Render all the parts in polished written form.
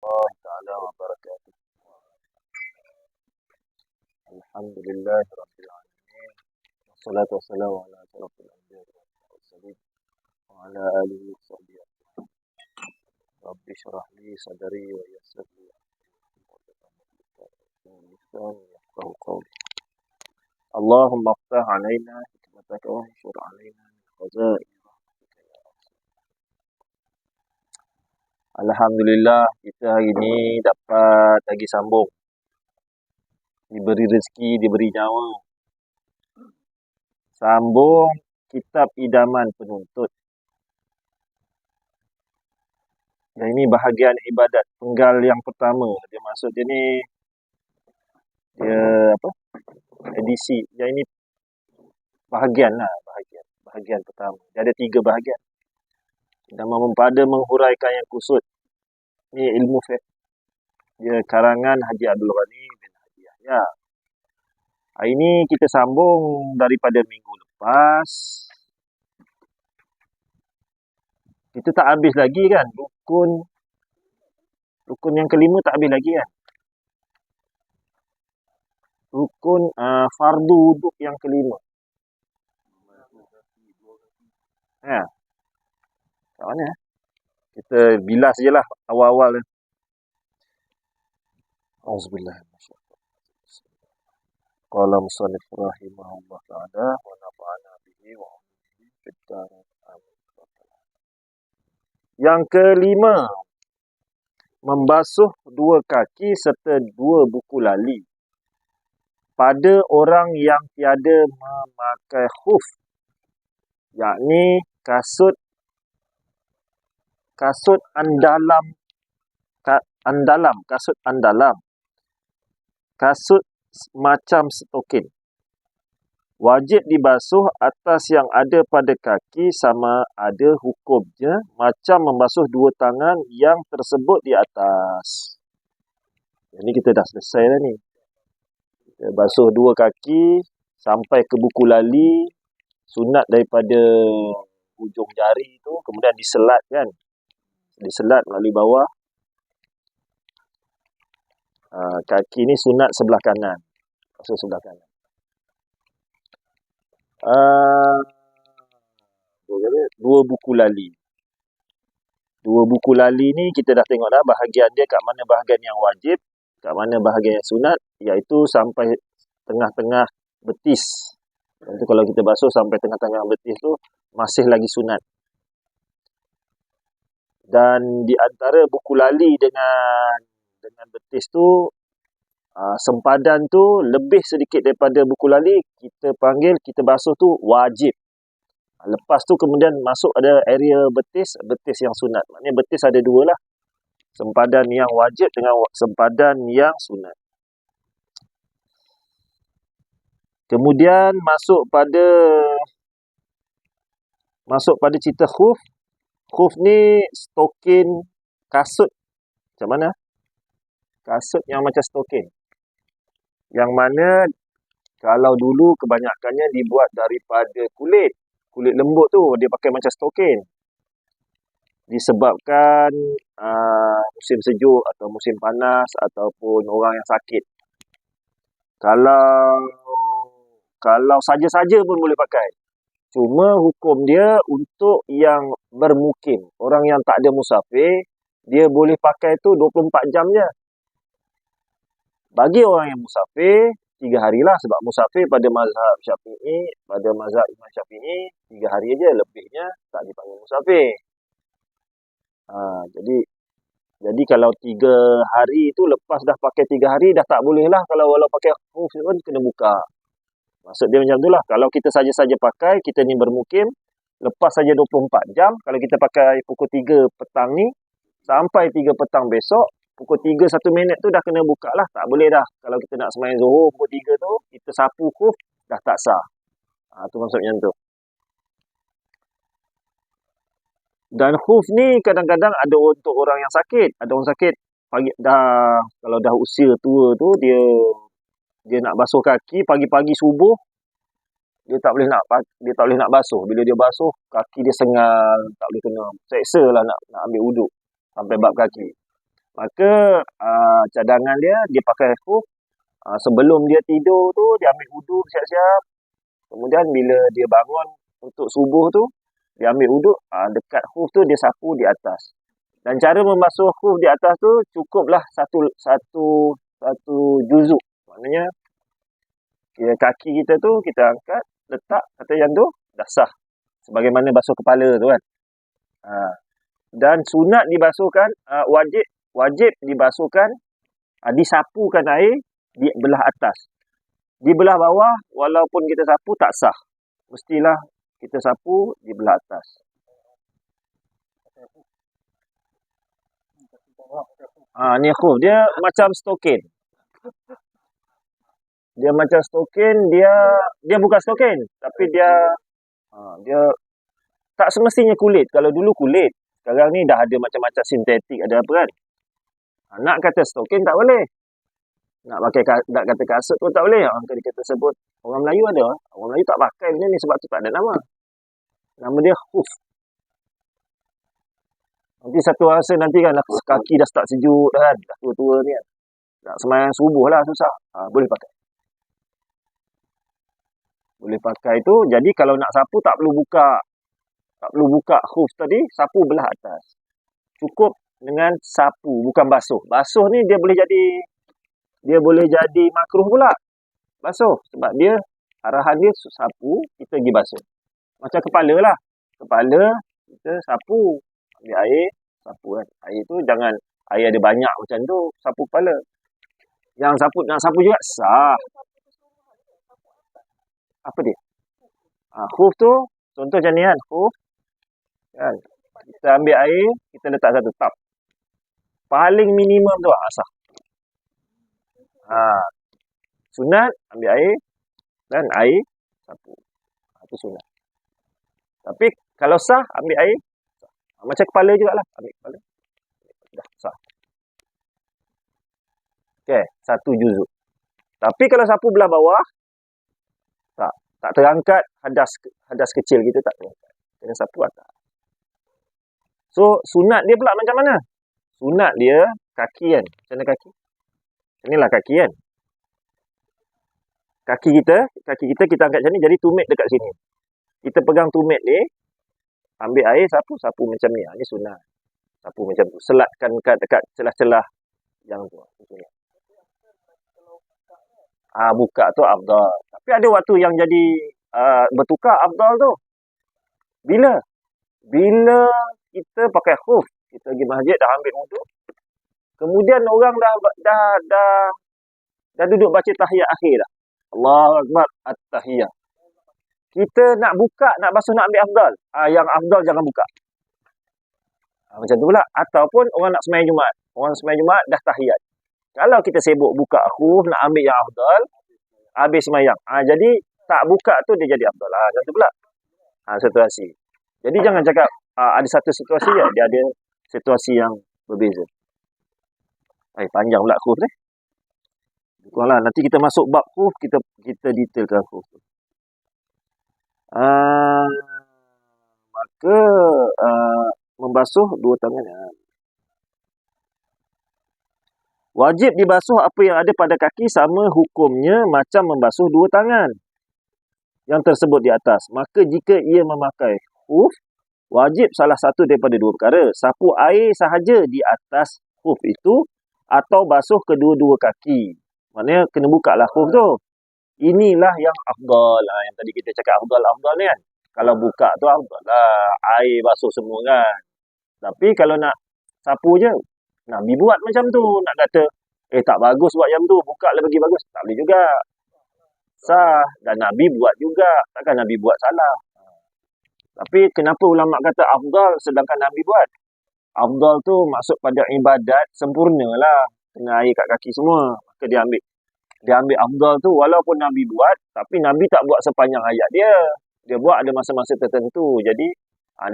warahmatullahi taala wabarakatuh. Alhamdulillahi rabbil alamin. Wassalatu wassalamu ala asyrafil anbiya'i wal mursalin wa ala alihi wa sahbihi ajma'in. Rabbi shrah li sadri wa yassir li amri yafqahu qawli. Allahumma iftah alaina hikmataka wa anshur alaina min khazain rahmatika ya Rabb. Alhamdulillah kita hari ni dapat lagi sambung. Diberi rezeki, diberi nyawa. Sambung kitab idaman penuntut. Yang ini bahagian ibadat. Penggal yang pertama. Dia maksud dia ni dia apa? Edisi. Yang ini bahagian lah. Bahagian pertama. Dia ada 3 bahagian. Idaman pada menghuraikan yang kusut. Ini ilmu fiqh. Dia karangan Haji Abdul Ghani bin Haji Yahya. Hari ini kita sambung daripada minggu lepas. Kita tak habis lagi kan. Rukun yang kelima tak habis lagi kan. Rukun fardu wuduk yang kelima. Ya. Kat mana? Kita bilas je lah awal-awal. Auzubillah. Qala musannif rahimahullah ta'ala wa nafa'ana bihi wa alihi fid darin amin. Yang kelima, membasuh 2 kaki serta 2 buku lali pada orang yang tiada memakai khuf, yakni kasut andalam, kasut macam stokin. Wajib dibasuh atas yang ada pada kaki sama ada hukumnya macam membasuh 2 tangan yang tersebut di atas. Ini kita dah selesai dah ni. Kita basuh 2 kaki sampai ke buku lali, sunat daripada hujung jari tu, kemudian diselat kan. Diselat melalui bawah. Kaki ni sunat sebelah kanan. Basuh sebelah kanan. 2 buku lali. 2 buku lali ni kita dah tengok dah bahagian dia, kat mana bahagian yang wajib, kat mana bahagian yang sunat, iaitu sampai tengah-tengah betis. Itu kalau kita basuh sampai tengah-tengah betis tu masih lagi sunat. Dan di antara buku lali dengan betis tu, sempadan tu lebih sedikit daripada buku lali, kita basuh tu wajib. Lepas tu kemudian masuk ada area betis yang sunat. Maknanya betis ada 2 lah. Sempadan yang wajib dengan sempadan yang sunat. Kemudian masuk pada cerita khuf. Khuf ni stokin kasut. Macam mana? Kasut yang macam stokin. Yang mana kalau dulu kebanyakannya dibuat daripada kulit lembut tu, dia pakai macam stokin. Disebabkan musim sejuk atau musim panas ataupun orang yang sakit. Kalau saja-saja pun boleh pakai. Cuma hukum dia untuk yang bermukim. Orang yang tak ada musafir, dia boleh pakai tu 24 jam je. Bagi orang yang musafir, 3 harilah. Sebab musafir pada mazhab Syafi'i, pada mazhab Imam Syafi'i, 3 hari je. Lebihnya tak dipanggil musafir. Jadi kalau 3 hari tu lepas dah pakai 3 hari, dah tak boleh lah. Kalau walau pakai khuf pun kena buka. Maksud dia macam tu lah. Kalau kita saja-saja pakai, kita ni bermukim, lepas saja 24 jam, kalau kita pakai pukul 3 petang ni, sampai 3 petang besok, pukul 3 1 minit tu dah kena buka lah. Tak boleh dah. Kalau kita nak sembahyang Zuhur pukul 3 tu, kita sapu khuf, dah tak sah. Tu maksudnya tu. Dan khuf ni kadang-kadang ada untuk orang yang sakit. Ada orang sakit, kalau dah usia tua tu, dia nak basuh kaki, pagi-pagi subuh, dia tak boleh nak basuh. Bila dia basuh, kaki dia sengal, tak boleh kena. Seksa lah nak ambil wuduk sampai bab kaki. Maka cadangan dia pakai khuf. Sebelum dia tidur tu, dia ambil wuduk siap-siap. Kemudian bila dia bangun untuk subuh tu, dia ambil wuduk, dekat khuf tu dia sapu di atas. Dan cara membasuh khuf di atas tu cukuplah satu juzuk. Maknanya kaki kita tu kita angkat, letak kata yang tu dah sah. Sebagaimana basuh kepala tu kan. Dan sunat dibasuhkan, wajib dibasuhkan, disapukan air di belah atas. Di belah bawah, walaupun kita sapu tak sah. Mestilah kita sapu di belah atas. Ni khuf. Dia macam stokin. Dia macam stokin, dia bukan stokin. Tapi dia tak semestinya kulit. Kalau dulu kulit. Sekarang ni dah ada macam-macam sintetik, ada apa kan. Nak kata stokin tak boleh. Nak kata kasut pun tak boleh. Kalau kita sebut, orang Melayu ada. Orang Melayu tak pakai benda ni sebab tu tak ada nama. Nama dia khuf. Nanti satu rasa nanti kan kaki dah start sejuk dah kan. Dah tua-tua ni kan. Nak semayang subuh lah susah. Boleh pakai. Boleh pakai tu. Jadi kalau nak sapu tak perlu buka khuf tadi. Sapu belah atas. Cukup dengan sapu. Bukan basuh. Basuh ni dia boleh jadi makruh pula. Basuh. Sebab dia arahan dia sapu. Kita pergi basuh. Macam kepala lah. Kepala kita sapu. Ambil air, sapu kan. Air tu jangan air ada banyak macam tu, sapu kepala. Yang nak sapu juga sah. Apa dia? Khuf tu, contoh macam ni kan, khuf. Kan? Kita ambil air, kita letak satu tap. Paling minimum tu sah. Sunat, ambil air dan air sapu. Itu sunat. Tapi kalau sah, ambil air. Macam kepala jugalah. Ambil kepala. Dah sah. Okey, satu juzuk. Tapi kalau sapu belah bawah, tak terangkat hadas kecil kita tak terangkat. Kena sapu atas. So, sunat dia pula macam mana? Sunat dia kaki kan. Macam mana kaki? Inilah kaki kan. Kaki kita angkat macam ni, jadi tumit dekat sini. Kita pegang tumit ni, ambil air, sapu macam ni. Ini sunat. Sapu macam tu. Selatkan dekat celah-celah yang tu. Buka tu afdal. Tapi ada waktu yang jadi bertukar afdal tu. Bila kita pakai khuf, kita pergi masjid dah ambil wuduk. Kemudian orang dah duduk baca tahiyat akhir dah. Allahu Akbar at-tahiyat. Kita nak buka, nak basuh, nak ambil afdal. Yang afdal jangan buka. Macam tu pula. Ataupun orang nak sembahyang Jumaat. Orang sembahyang Jumaat dah tahiyat. Kalau kita sibuk buka khuf, nak ambil yang afdal, habis sembahyang. Jadi tak buka tu dia jadi afdal. Macam tu pula. Situasi. Jadi jangan cakap ada satu situasi je. Dia ada situasi yang berbeza. Panjang pula khuf ni. Kuranglah. Nanti kita masuk bab khuf, kita detailkan khuf tu. Maka membasuh dua tangan. Wajib dibasuh apa yang ada pada kaki sama hukumnya macam membasuh dua tangan yang tersebut di atas. Maka jika ia memakai khuf, wajib salah satu daripada dua perkara. Sapu air sahaja di atas khuf itu atau basuh kedua-dua kaki. Maknanya kena buka lah khuf tu. Inilah yang afdal. Yang tadi kita cakap afdal ni kan. Kalau buka tu afdal lah. Air basuh semua kan. Tapi kalau nak sapu je, Nabi buat macam tu. Nak kata, tak bagus buat yang tu. Buka lah bagi bagus. Tak boleh juga. Sah. Dan Nabi buat juga. Takkan Nabi buat salah. Tapi kenapa ulama kata afdal sedangkan Nabi buat? Afdal tu maksud pada ibadat sempurna lah. Kena air kat kaki semua. Maka dia ambil afdal tu walaupun Nabi buat. Tapi Nabi tak buat sepanjang hayat dia. Dia buat ada masa-masa tertentu. Jadi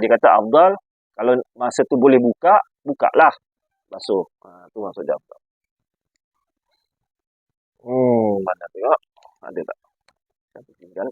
dia kata afdal. Kalau masa tu boleh buka, bukalah. Basuh. Tu maksud dia. Mana tengok? Ada tak? Satu tinggal.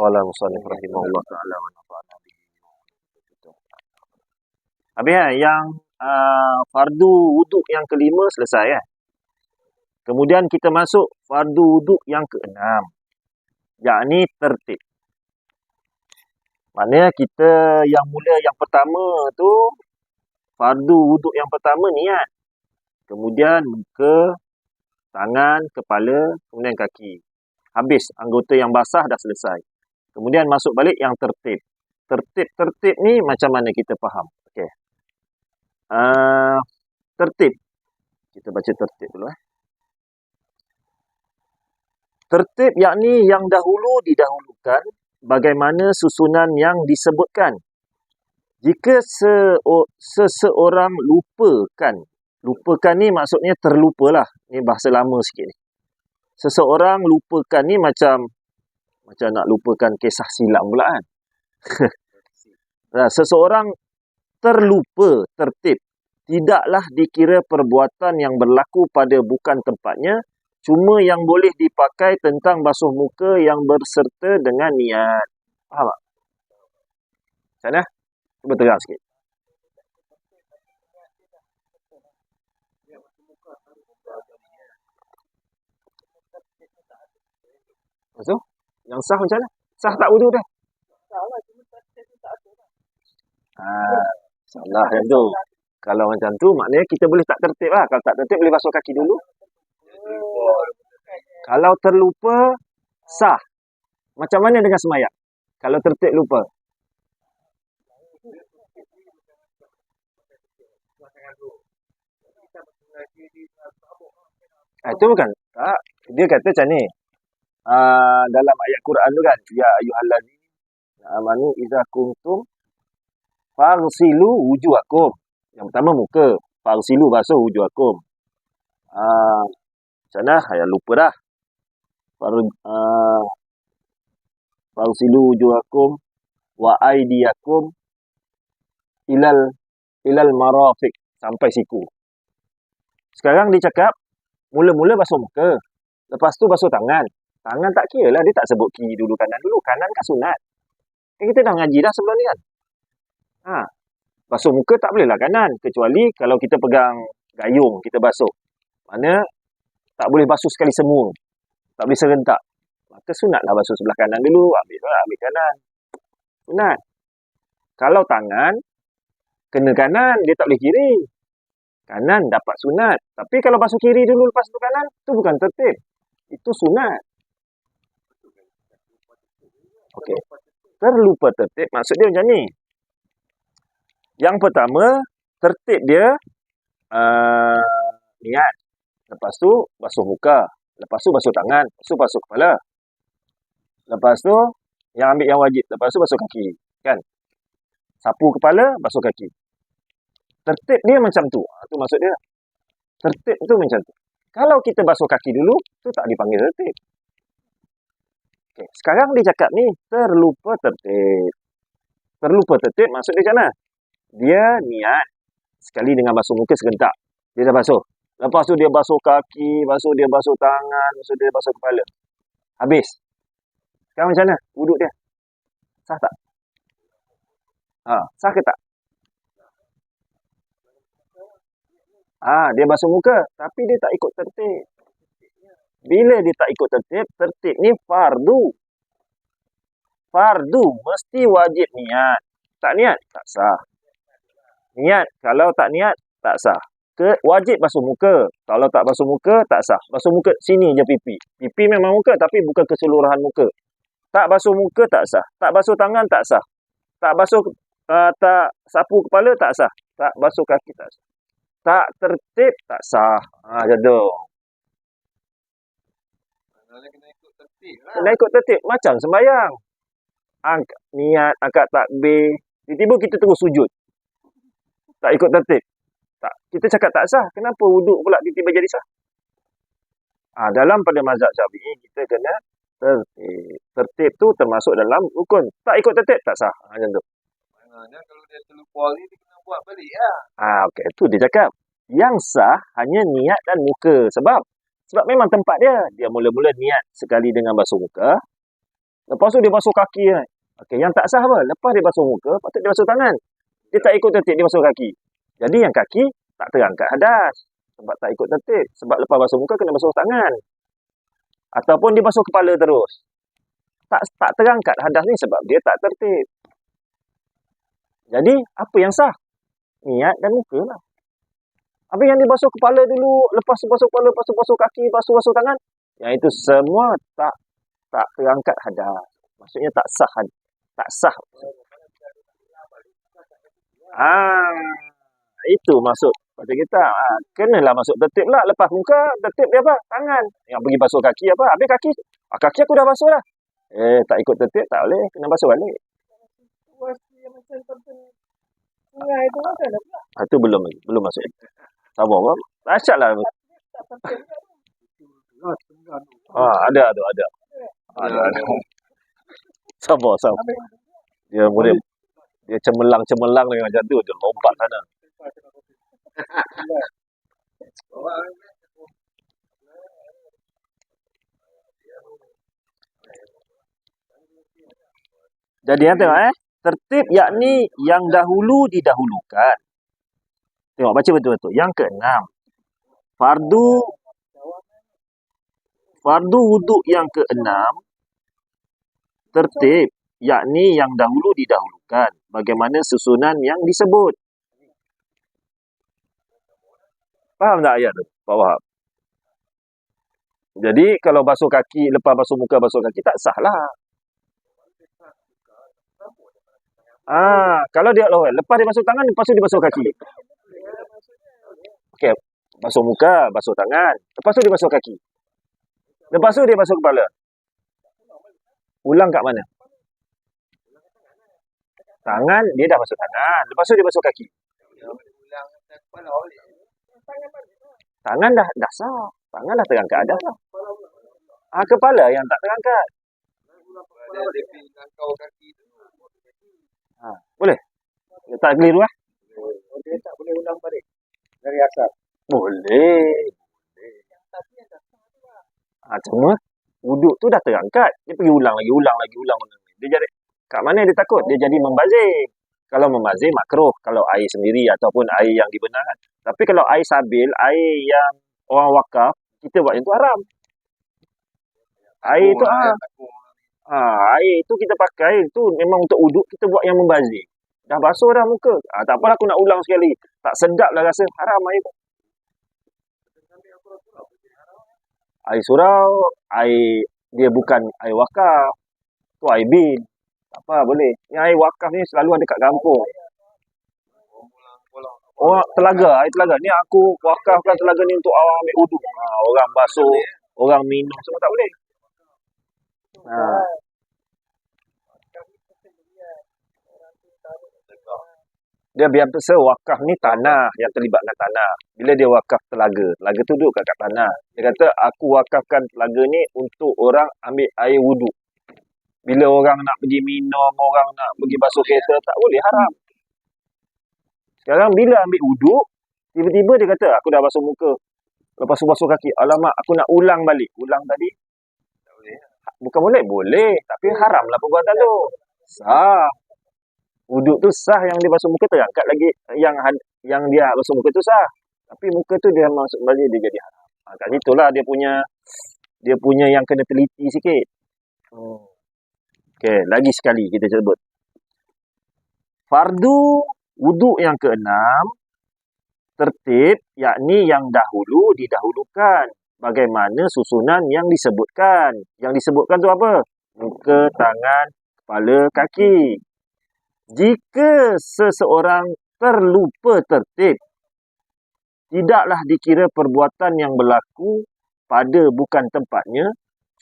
Qala musannif rahimahullah ta'ala wa nafa'ana bihi. Habis yang fardu wuduk yang kelima selesai ya. Kemudian kita masuk fardu wuduk yang keenam, yakni tertib. Maknanya kita yang pertama tu, fardu wuduk yang pertama niat. Kemudian muka, tangan, kepala, kemudian kaki. Habis anggota yang basah dah selesai. Kemudian masuk balik yang tertib. Tertib ni macam mana kita faham? Okey. Tertib. Kita baca tertib dulu. Tertib yakni yang dahulu didahulukan bagaimana susunan yang disebutkan. Jika seseorang lupakan ni maksudnya terlupalah. Ni bahasa lama sikit ni. Seseorang lupakan ni macam nak lupakan kisah silam pula kan. Seseorang terlupa tertib tidaklah dikira perbuatan yang berlaku pada bukan tempatnya, cuma yang boleh dipakai tentang basuh muka yang berserta dengan niat. Faham tak? Macam mana? Cuba terang sikit. Maksud? Yang sah macam mana? Sah tak wudu dah? Salah macam tu. Kalau macam tu, maknanya kita boleh tak tertib lah. Kalau tak tertib, boleh basuh kaki dulu. Kalau terlupa, sah. Macam mana dengan semayang? Kalau tertib lupa. Itu bukan. Tak. Dia kata macam ni. Dalam ayat Quran tu kan. Ya ayyuhallazina amanu idza kuntum faghsilu wujuhakum. Yang pertama muka. Faghsilu basuh wujuhakum. Macam mana? Ya lupa dah. Faghsilu wujuhakum wa aydiyakum ilal marafiq. Sampai siku. Sekarang dia cakap, mula-mula basuh muka. Lepas tu basuh tangan. Tangan tak kira lah. Dia tak sebut kiri dulu, kanan dulu. Kanan kan sunat. Kita dah ngaji dah sebelum ni kan. Basuh muka tak boleh lah kanan. Kecuali kalau kita pegang gayung, kita basuh. Mana tak boleh basuh sekali semua. Tak boleh serentak. Maka sunat lah basuh sebelah kanan dulu. Ambil kanan. Sunat. Kalau tangan, kena kanan, dia tak boleh kiri. Kanan dapat sunat. Tapi kalau basuh kiri dulu lepas tu kanan, tu bukan tertib. Itu sunat. Okey. Terlupa tertib, maksud dia macam ni. Yang pertama, tertib dia niat. Lepas tu basuh muka. Lepas tu basuh tangan. Lepas tu basuh kepala. Lepas tu yang ambil yang wajib. Lepas tu basuh kaki. Kan? Sapu kepala, basuh kaki. Tertib dia macam tu. Tu maksud dia. Tertib tu macam tu. Kalau kita basuh kaki dulu, tu tak dipanggil tertib. Okay. Sekarang dia cakap ni, terlupa tertib. Terlupa tertib maksud dia macam mana? Dia niat sekali dengan basuh muka serentak. Dia dah basuh. Lepas tu dia basuh kaki, dia basuh tangan, dia basuh kepala. Habis. Sekarang macam mana? Wuduk dia. Sah tak? Sah ke tak? Dia basuh muka. Tapi dia tak ikut tertib. Bila dia tak ikut tertib, tertib ni fardu. Fardu. Mesti wajib niat. Tak niat? Tak sah. Niat. Kalau tak niat, tak sah. Wajib basuh muka. Kalau tak basuh muka, tak sah. Basuh muka, sini je pipi. Pipi memang muka, tapi bukan keseluruhan muka. Tak basuh muka, tak sah. Tak basuh tangan, tak sah. Tak basuh, tak sapu kepala, tak sah. Tak basuh kaki, tak sah. Tak tertib, tak sah. Macam tu. Kena ikut tertib. Macam sembahyang. Niat, angkat takbir. Tiba-tiba kita terus sujud. Tak ikut tertib. Tak. Kita cakap tak sah. Kenapa wuduk pula tiba-tiba jadi sah? Dalam pada mazhab Syafi'i, kita kena tertib. Tertib tu termasuk dalam rukun. Tak ikut tertib, tak sah. Macam tu. Maknanya kalau dia terlupa ni, dia kena buat balik lah. Okey. Itu dia cakap. Yang sah hanya niat dan muka. Sebab memang tempat dia. Dia mula-mula niat sekali dengan basuh muka. Lepas tu dia basuh kaki kan. Okey, yang tak sah apa? Lepas dia basuh muka, patut dia basuh tangan. Dia tak ikut tertib, dia basuh kaki. Jadi yang kaki tak terangkat hadas. Sebab tak ikut tertib. Sebab lepas basuh muka kena basuh tangan. Ataupun dia basuh kepala terus. Tak terangkat hadas ni sebab dia tak tertib. Jadi, apa yang sah? Niat dan muka lah. Habis yang dia basuh kepala dulu, lepas tu basuh kepala, lepas tu basuh kaki, basuh tangan. Yang itu semua tak terangkat hadas. Maksudnya tak sah. Tak sah. Itu maksud pada kita. Kenalah masuk tertib lah. Lepas muka, tertib dia apa? Tangan. Yang pergi basuh kaki apa? Habis kaki. Kaki aku dah basuh dah. Tak ikut tertib, tak boleh. Kena basuh balik. Itu belum lagi. Belum masuk. Sabar apa? Dahsyat lah. Ada. Sabar. Dia cemerlang dengan macam tu. Dia lompat sana. Jadi tengok tertib yakni yang dahulu didahulukan. Tengok baca betul-betul. Yang keenam. Fardu wuduk yang keenam. Tertib yakni yang dahulu didahulukan. Bagaimana susunan yang disebut. Faham tak ayat tu? Faham. Jadi kalau basuh kaki, lepas basuh muka, basuh kaki, tak sah lah. Kalau dia lepas dia basuh tangan, lepas tu dia basuh kaki. Okey, basuh muka, basuh tangan. Lepas tu dia basuh kaki. Lepas tu dia basuh kepala. Ulang kat mana? Tangan, dia dah basuh tangan. Lepas tu dia basuh kaki. Tangan dah sah. Tangan dah terangkat adas lah. Kepala yang tak terangkat. Boleh? Dia tak keliru lah. Dia tak boleh ulang balik dari asal. Boleh. Cuma wuduk tu dah terangkat. Dia pergi ulang lagi. Dia jadi kat mana dia takut? Dia jadi membazir. Kalau membazir makruh. Kalau air sendiri ataupun air yang dibenarkan. Tapi kalau air sabil, air yang orang wakaf, kita buat yang tu haram. Air tu air tu kita pakai tu memang untuk wuduk, kita buat yang membazir. Dah basuh dah muka. Tak apalah aku nak ulang sekali. Tak sedap lah rasa. Haram air tu. Air surau, air dia bukan air wakaf. Tu air bin. Tak apa, boleh. Yang air wakaf ni selalu ada kat kampung. Air telaga. Ni aku wakafkan telaga ni untuk orang ambil wuduk. Orang basuh, orang minum, semua tak boleh. Dia biasa wakaf ni tanah, yang terlibat dengan tanah. Bila dia wakaf telaga tu duduk kat tanah. Dia kata, aku wakafkan telaga ni untuk orang ambil air wuduk. Bila orang nak pergi minum, orang nak pergi basuh kereta, tak boleh, haram. Sekarang bila ambil wuduk, tiba-tiba dia kata, aku dah basuh muka. Lepas tu basuh kaki. Alamak, aku nak ulang balik. Ulang tadi? Tak boleh. Bukan boleh. Tapi haram lah perbuatan tu. Sah. Wuduk tu sah, yang dia basuh muka terangkat lagi. Yang dia basuh muka tu sah. Tapi muka tu dia masuk balik, dia jadi haram. Kat situ lah dia punya yang kena teliti sikit. Okey, lagi sekali kita sebut. Fardu wuduk yang keenam, tertib, yakni yang dahulu didahulukan. Bagaimana susunan yang disebutkan. Yang disebutkan tu apa? Muka, tangan, kepala, kaki. Jika seseorang terlupa tertib, tidaklah dikira perbuatan yang berlaku pada bukan tempatnya,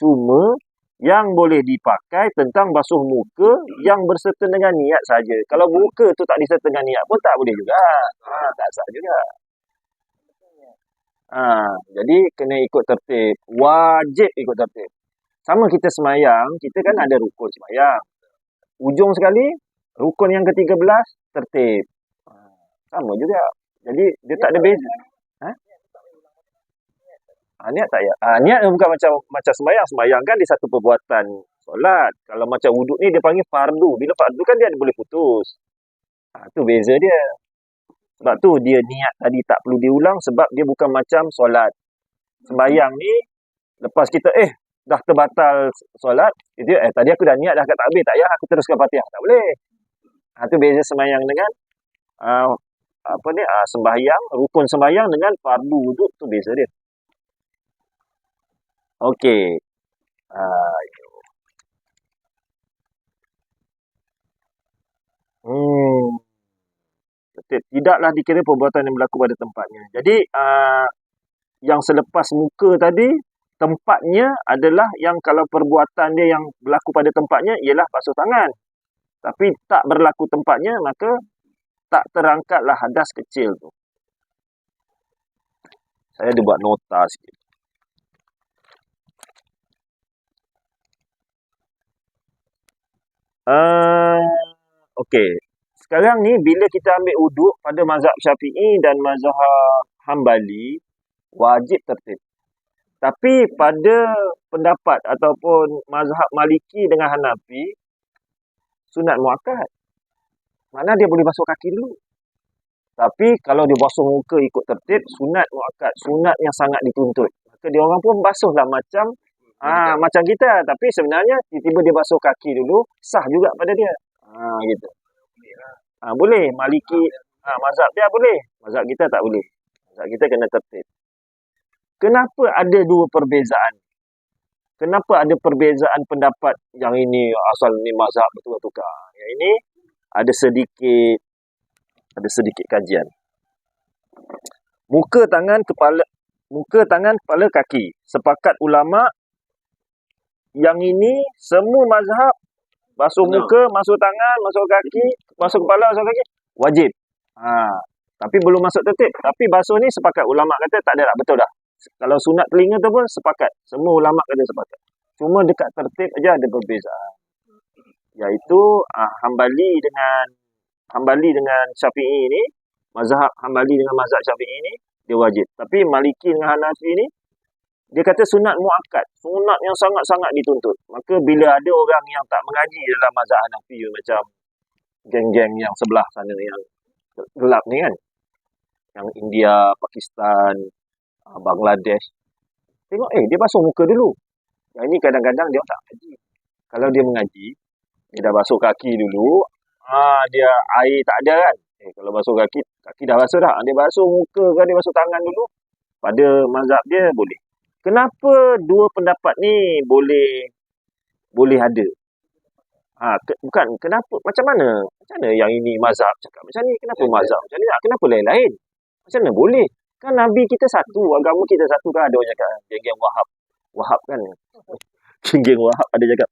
cuma yang boleh dipakai tentang basuh muka yang berserta dengan niat saja. Kalau muka tu tak diserta dengan niat pun tak boleh juga. Tak sah juga. Jadi kena ikut tertib. Wajib ikut tertib. Sama kita semayang, kita kan ada rukun semayang. Ujung sekali, rukun yang ke-13, tertib. Sama juga. Jadi dia tak ada beza. Niat tak ya? Niat bukan macam sembahyang. Sembahyang kan dia satu perbuatan solat. Kalau macam wuduk ni dia panggil fardu. Bila fardu kan dia boleh putus. Tu beza dia. Sebab tu dia niat tadi tak perlu diulang sebab dia bukan macam solat. Sembayang ni, lepas kita dah terbatal solat, tadi aku dah niat dah kat takbir, tak payah aku teruskan Fatihah. Tak boleh. Tu beza sembayang dengan sembahyang, rukun sembahyang dengan fardu wuduk tu beza dia. Okey. Tidaklah dikira perbuatan yang berlaku pada tempatnya. Jadi yang selepas muka tadi, tempatnya adalah yang kalau perbuatan dia yang berlaku pada tempatnya ialah basuh tangan. Tapi tak berlaku tempatnya, maka tak terangkatlah hadas kecil tu. Saya ada buat nota sikit. Okey. Sekarang ni bila kita ambil wuduk pada mazhab Syafi'i dan mazhab Hambali, wajib tertib. Tapi pada pendapat ataupun mazhab Maliki dengan Hanafi, sunat muakkad. Mana dia boleh basuh kaki dulu. Tapi kalau dia basuh muka ikut tertib, sunat muakkad, sunat yang sangat dituntut. Maka dia orang pun basuhlah macam macam kita. Tapi sebenarnya tiba-tiba dia basuh kaki dulu, sah juga pada dia. Gitu. Boleh. Maliki, mazhab dia boleh. Mazhab kita tak boleh. Mazhab kita kena tertib. Kenapa ada dua perbezaan? Kenapa ada perbezaan pendapat yang ini asal ni mazhab betul tukar? Yang ini ada sedikit kajian. Muka tangan kepala kaki. Sepakat ulama yang ini semua mazhab basuh muka, basuh tangan, basuh kaki, basuh kepala, basuh kaki wajib. Tapi belum masuk tertib. Tapi basuh ni sepakat ulama kata tak ada dah, betul dah. Kalau sunat telinga tu pun sepakat. Semua ulama kata sepakat. Cuma dekat tertib aja ada perbezaan. Iaitu Hambali dengan Syafi'i ni, mazhab Hambali dengan mazhab Syafi'i ni dia wajib. Tapi Maliki dengan Hanafi ni dia kata sunat muakkad, sunat yang sangat-sangat dituntut. Maka bila ada orang yang tak mengaji dalam mazhab Hanafi macam geng-geng yang sebelah sana yang gelap ni kan, yang India, Pakistan, Bangladesh, tengok dia basuh muka dulu. Yang ini kadang-kadang dia tak mengaji. Kalau dia mengaji, dia dah basuh kaki dulu, dia air tak ada kan. Kalau basuh kaki dah basuh dah. Dia basuh muka kan, dia basuh tangan dulu. Pada mazhab dia boleh. Kenapa dua pendapat ni boleh ada? Bukan, kenapa? Macam mana yang ini mazhab cakap macam ni? Kenapa mazhab macam ni? Kenapa lain-lain? Macam mana boleh? Kan Nabi kita satu, agama kita satu kan. Ada orang cakap, geng-geng Wahab kan. Geng-geng Wahab ada cakap,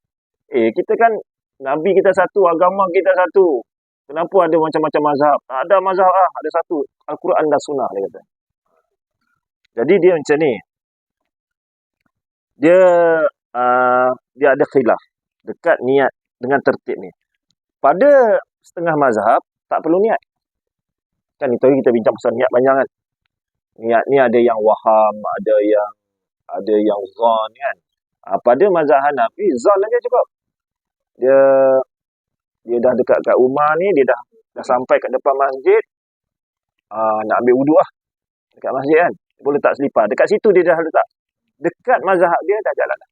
kita kan Nabi kita satu, agama kita satu. Kenapa ada macam-macam mazhab? Tak ada mazhab ada satu. Al-Quran dan Sunnah, dia kata. Jadi dia macam ni. Dia ada khilaf dekat niat dengan tertib ni. Pada setengah mazhab, tak perlu niat. Kan itu kita bincang pasal niat panjang kan. Niat ni ada yang waham, ada yang zon kan. Pada mazhab Hanafi, zon aja cukup. Dia dah dekat kat rumah ni, dia dah sampai kat depan masjid, nak ambil wuduk dekat masjid kan. Dia boleh letak selipar. Dekat situ dia dah letak. Dekat mazhab dia dah jalan dah.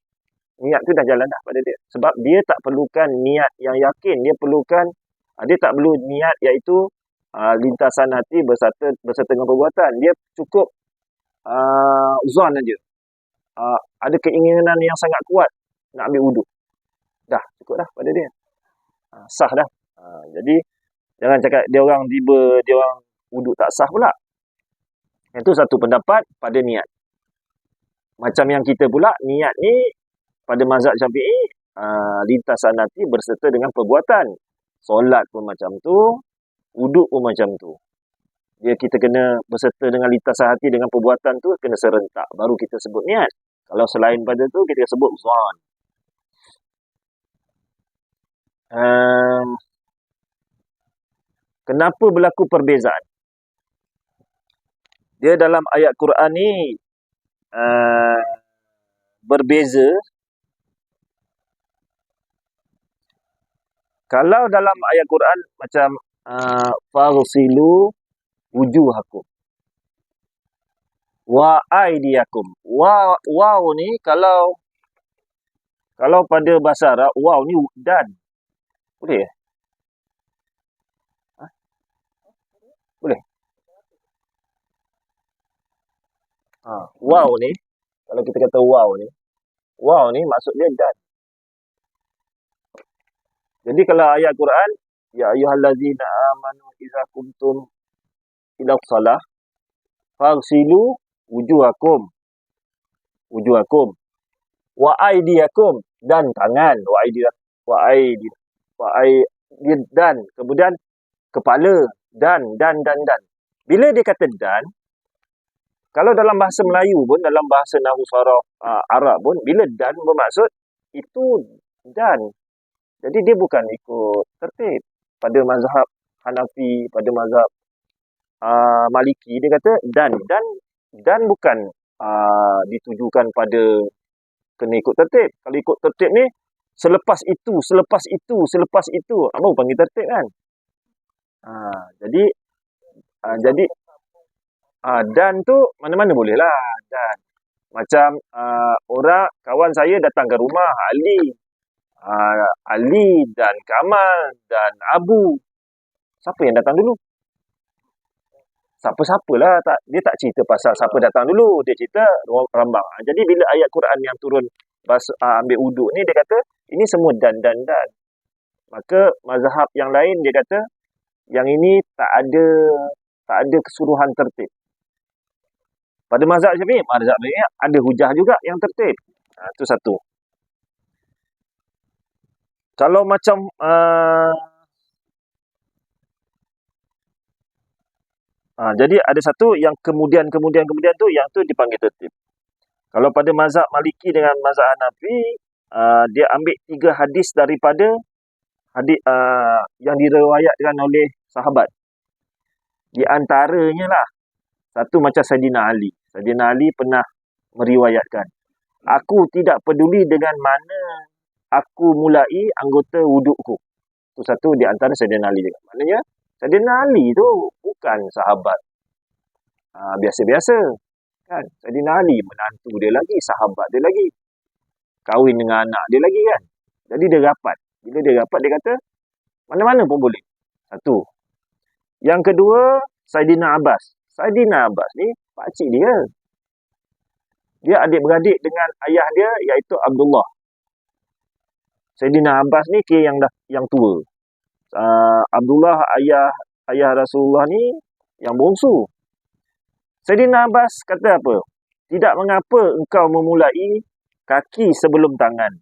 Niat tu dah jalan dah pada dia. Sebab dia tak perlukan niat yang yakin. Dia tak perlu niat iaitu lintasan hati berserta dengan perbuatan. Dia cukup zon aja. Ada keinginan yang sangat kuat nak ambil wuduk. Dah, cukup dah pada dia. Sah dah. Jadi jangan cakap dia orang wuduk tak sah pula. Itu satu pendapat pada niat. Macam yang kita pula, niat ni pada mazhab Syafi'i lintasan hati berserta dengan perbuatan. Solat pun macam tu, wuduk pun macam tu. Kita kena berserta dengan lintasan hati dengan perbuatan tu, kena serentak. Baru kita sebut niat. Kalau selain pada tu, kita sebut zon. Kenapa berlaku perbezaan? Dia dalam ayat Quran ni berbeza Kalau dalam ayat Quran macam faghsilu wujuhakum wa aydiyakum. Waw ni kalau pada bahasa Arab, waw ni dan. Boleh? Ha? Boleh? Waw ni, kalau kita kata waw ni maksud dia dan. Jadi kalau ayat Quran, ya ayyuhallazina amanu idza qumtum ila shalah faghsilu wujuhakum wa aydiyakum dan tangan dan kemudian kepala dan. Bila dia kata dan, kalau dalam bahasa Melayu pun, dalam bahasa nahwu saraf Arab pun, bila dan bermaksud itu dan. Jadi dia bukan ikut tertib. Pada mazhab Hanafi, pada mazhab Maliki, dia kata dan bukan ditujukan pada kena ikut tertib. Kalau ikut tertib ni, selepas itu, apa panggil tertib kan? Jadi dan tu mana-mana boleh lah. Dan macam orang kawan saya datang ke rumah Ali dan Kamal dan Abu. Siapa yang datang dulu? Siapa-siapalah. Dia tak cerita pasal siapa datang dulu. Dia cerita rambang. Jadi bila ayat Quran yang turun ambil uduk ni, dia kata ini semua dan. Maka mazhab yang lain dia kata yang ini tak ada kesuruhan tertib. Pada mazhab Syafi'i ada hujah juga yang tertib. Itu satu. Kalau macam jadi ada satu yang kemudian tu yang tu dipanggil tertib. Kalau pada mazhab Maliki dengan mazhab Hanafi, dia ambil 3 hadis daripada hadis yang diriwayatkan oleh sahabat. Di antaranya lah satu macam Saidina Ali. Saidina Ali pernah meriwayatkan, aku tidak peduli dengan mana aku mulai anggota wudukku. Itu satu di antara Saidina Ali juga. Maknanya Saidina Ali tu bukan sahabat biasa-biasa. Kan? Saidina Ali menantu dia lagi, sahabat dia lagi. Kahwin dengan anak dia lagi kan. Jadi dia rapat. Bila dia rapat, dia kata mana-mana pun boleh. Satu. Yang kedua, Saidina Abbas. Saidina Abbas ni pakcik dia. Dia adik-beradik dengan ayah dia iaitu Abdullah. Saidina Abbas ni kira yang tua. Abdullah ayah Rasulullah ni yang bongsu. Saidina Abbas kata apa? Tidak mengapa engkau memulai kaki sebelum tangan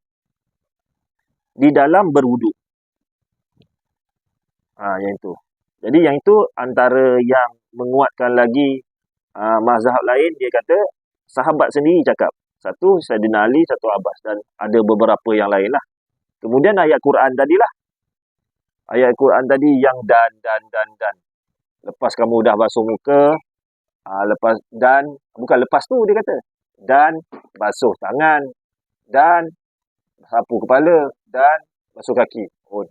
di dalam berwuduk. Yang itu. Jadi yang itu antara yang menguatkan lagi mazhab lain. Dia kata sahabat sendiri cakap. Satu Saidina Ali, satu Abbas. Dan ada beberapa yang lain lah. Kemudian ayat Quran tadilah. Ayat Quran tadi yang dan. Lepas kamu dah basuh muka, lepas tu dia kata, dan basuh tangan, dan sapu kepala, dan basuh kaki.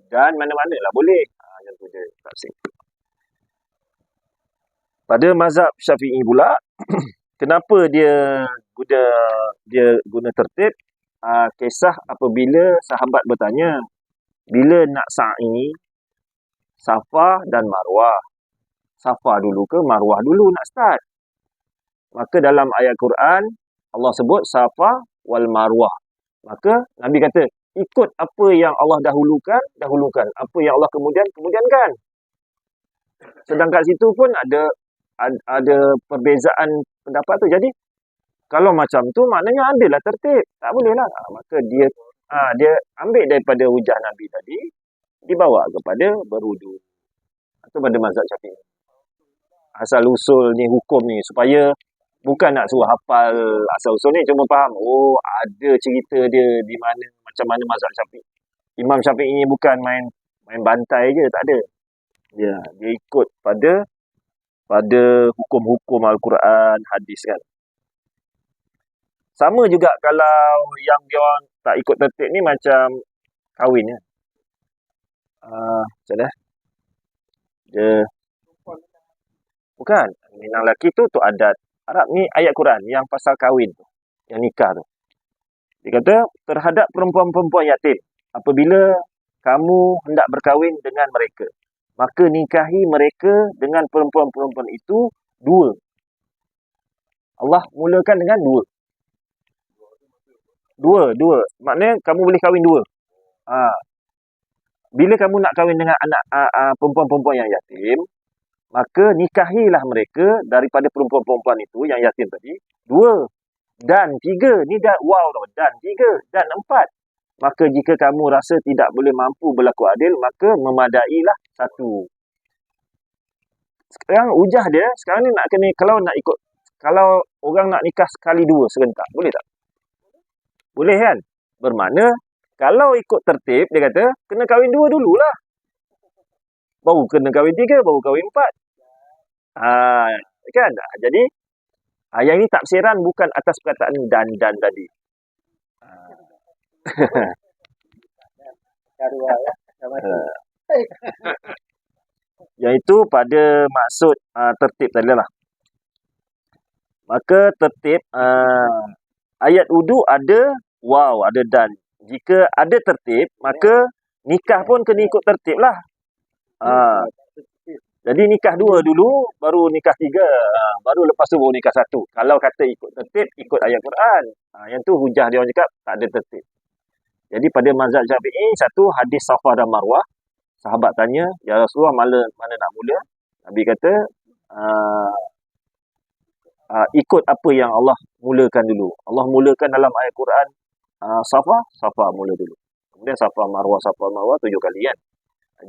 Dan mana-mana lah boleh. Yang tu dia tafsir. Pada mazhab Syafi'i pula, kenapa dia guna tertib? Kisah apabila sahabat bertanya, bila nak sa'i, Safa dan Marwah. Safa dulu ke Marwah dulu nak start? Maka dalam ayat Quran, Allah sebut Safa wal Marwah. Maka Nabi kata, ikut apa yang Allah dahulukan. Apa yang Allah kemudiankan. Sedang kat situ pun ada perbezaan pendapat tu. Jadi, kalau macam tu, maknanya adalah tertib. Tak boleh lah. Maka dia ambil daripada hujah Nabi tadi, dibawa kepada berwudu. Itu pada mazhab Syafi'i. Asal usul ni, hukum ni, supaya bukan nak suruh hafal asal usul ni, cuma faham, ada cerita dia di mana, macam mana mazhab Syafi'i. Imam Syafi'i ni bukan main bantai je, tak ada. Dia ikut pada hukum-hukum Al-Quran, hadis kan. Sama juga kalau yang dia orang tak ikut tertib ni macam kahwin kan. Macam mana? Dia bukan. Minang lelaki tu adat. Arab ni ayat Quran yang pasal kahwin tu. Yang nikah tu. Dia kata, terhadap perempuan-perempuan yatim, apabila kamu hendak berkahwin dengan mereka, maka nikahi mereka dengan perempuan-perempuan itu dua. Allah mulakan dengan dua. Dua. Maknanya kamu boleh kahwin dua. Bila kamu nak kahwin dengan anak perempuan-perempuan yang yatim, maka nikahilah mereka daripada perempuan-perempuan itu yang yatim tadi, dua. Dan tiga. Ni dah wow tau. Dan tiga. Dan empat. Maka jika kamu rasa tidak boleh mampu berlaku adil, maka memadailah satu. Sekarang ujah dia, sekarang ni nak kena, kalau orang nak nikah sekali dua serentak, boleh tak? Boleh kan? Bermakna, kalau ikut tertib, dia kata, kena kahwin dua dululah. Baru kena kahwin tiga, baru kahwin empat. Kan? Jadi, yang ini tafsiran bukan atas perkataan dan tadi. Yang itu pada maksud tertib tadi lah. Maka tertib, ayat wudu ada wow, ada dan. Jika ada tertib, maka nikah pun kena ikut tertib lah. Jadi nikah dua dulu, baru nikah tiga. Baru lepas tu baru nikah satu. Kalau kata ikut tertib, ikut ayat Quran. Yang tu hujah dia orang cakap, tak ada tertib. Jadi pada mazhab Syafi'i, satu hadis Safah dan Marwah. Sahabat tanya, ya Rasulullah, mana nak mula? Nabi kata, ikut apa yang Allah mulakan dulu. Allah mulakan dalam ayat Quran, Safah mula dulu. Kemudian Safah Marwah 7 kali kan.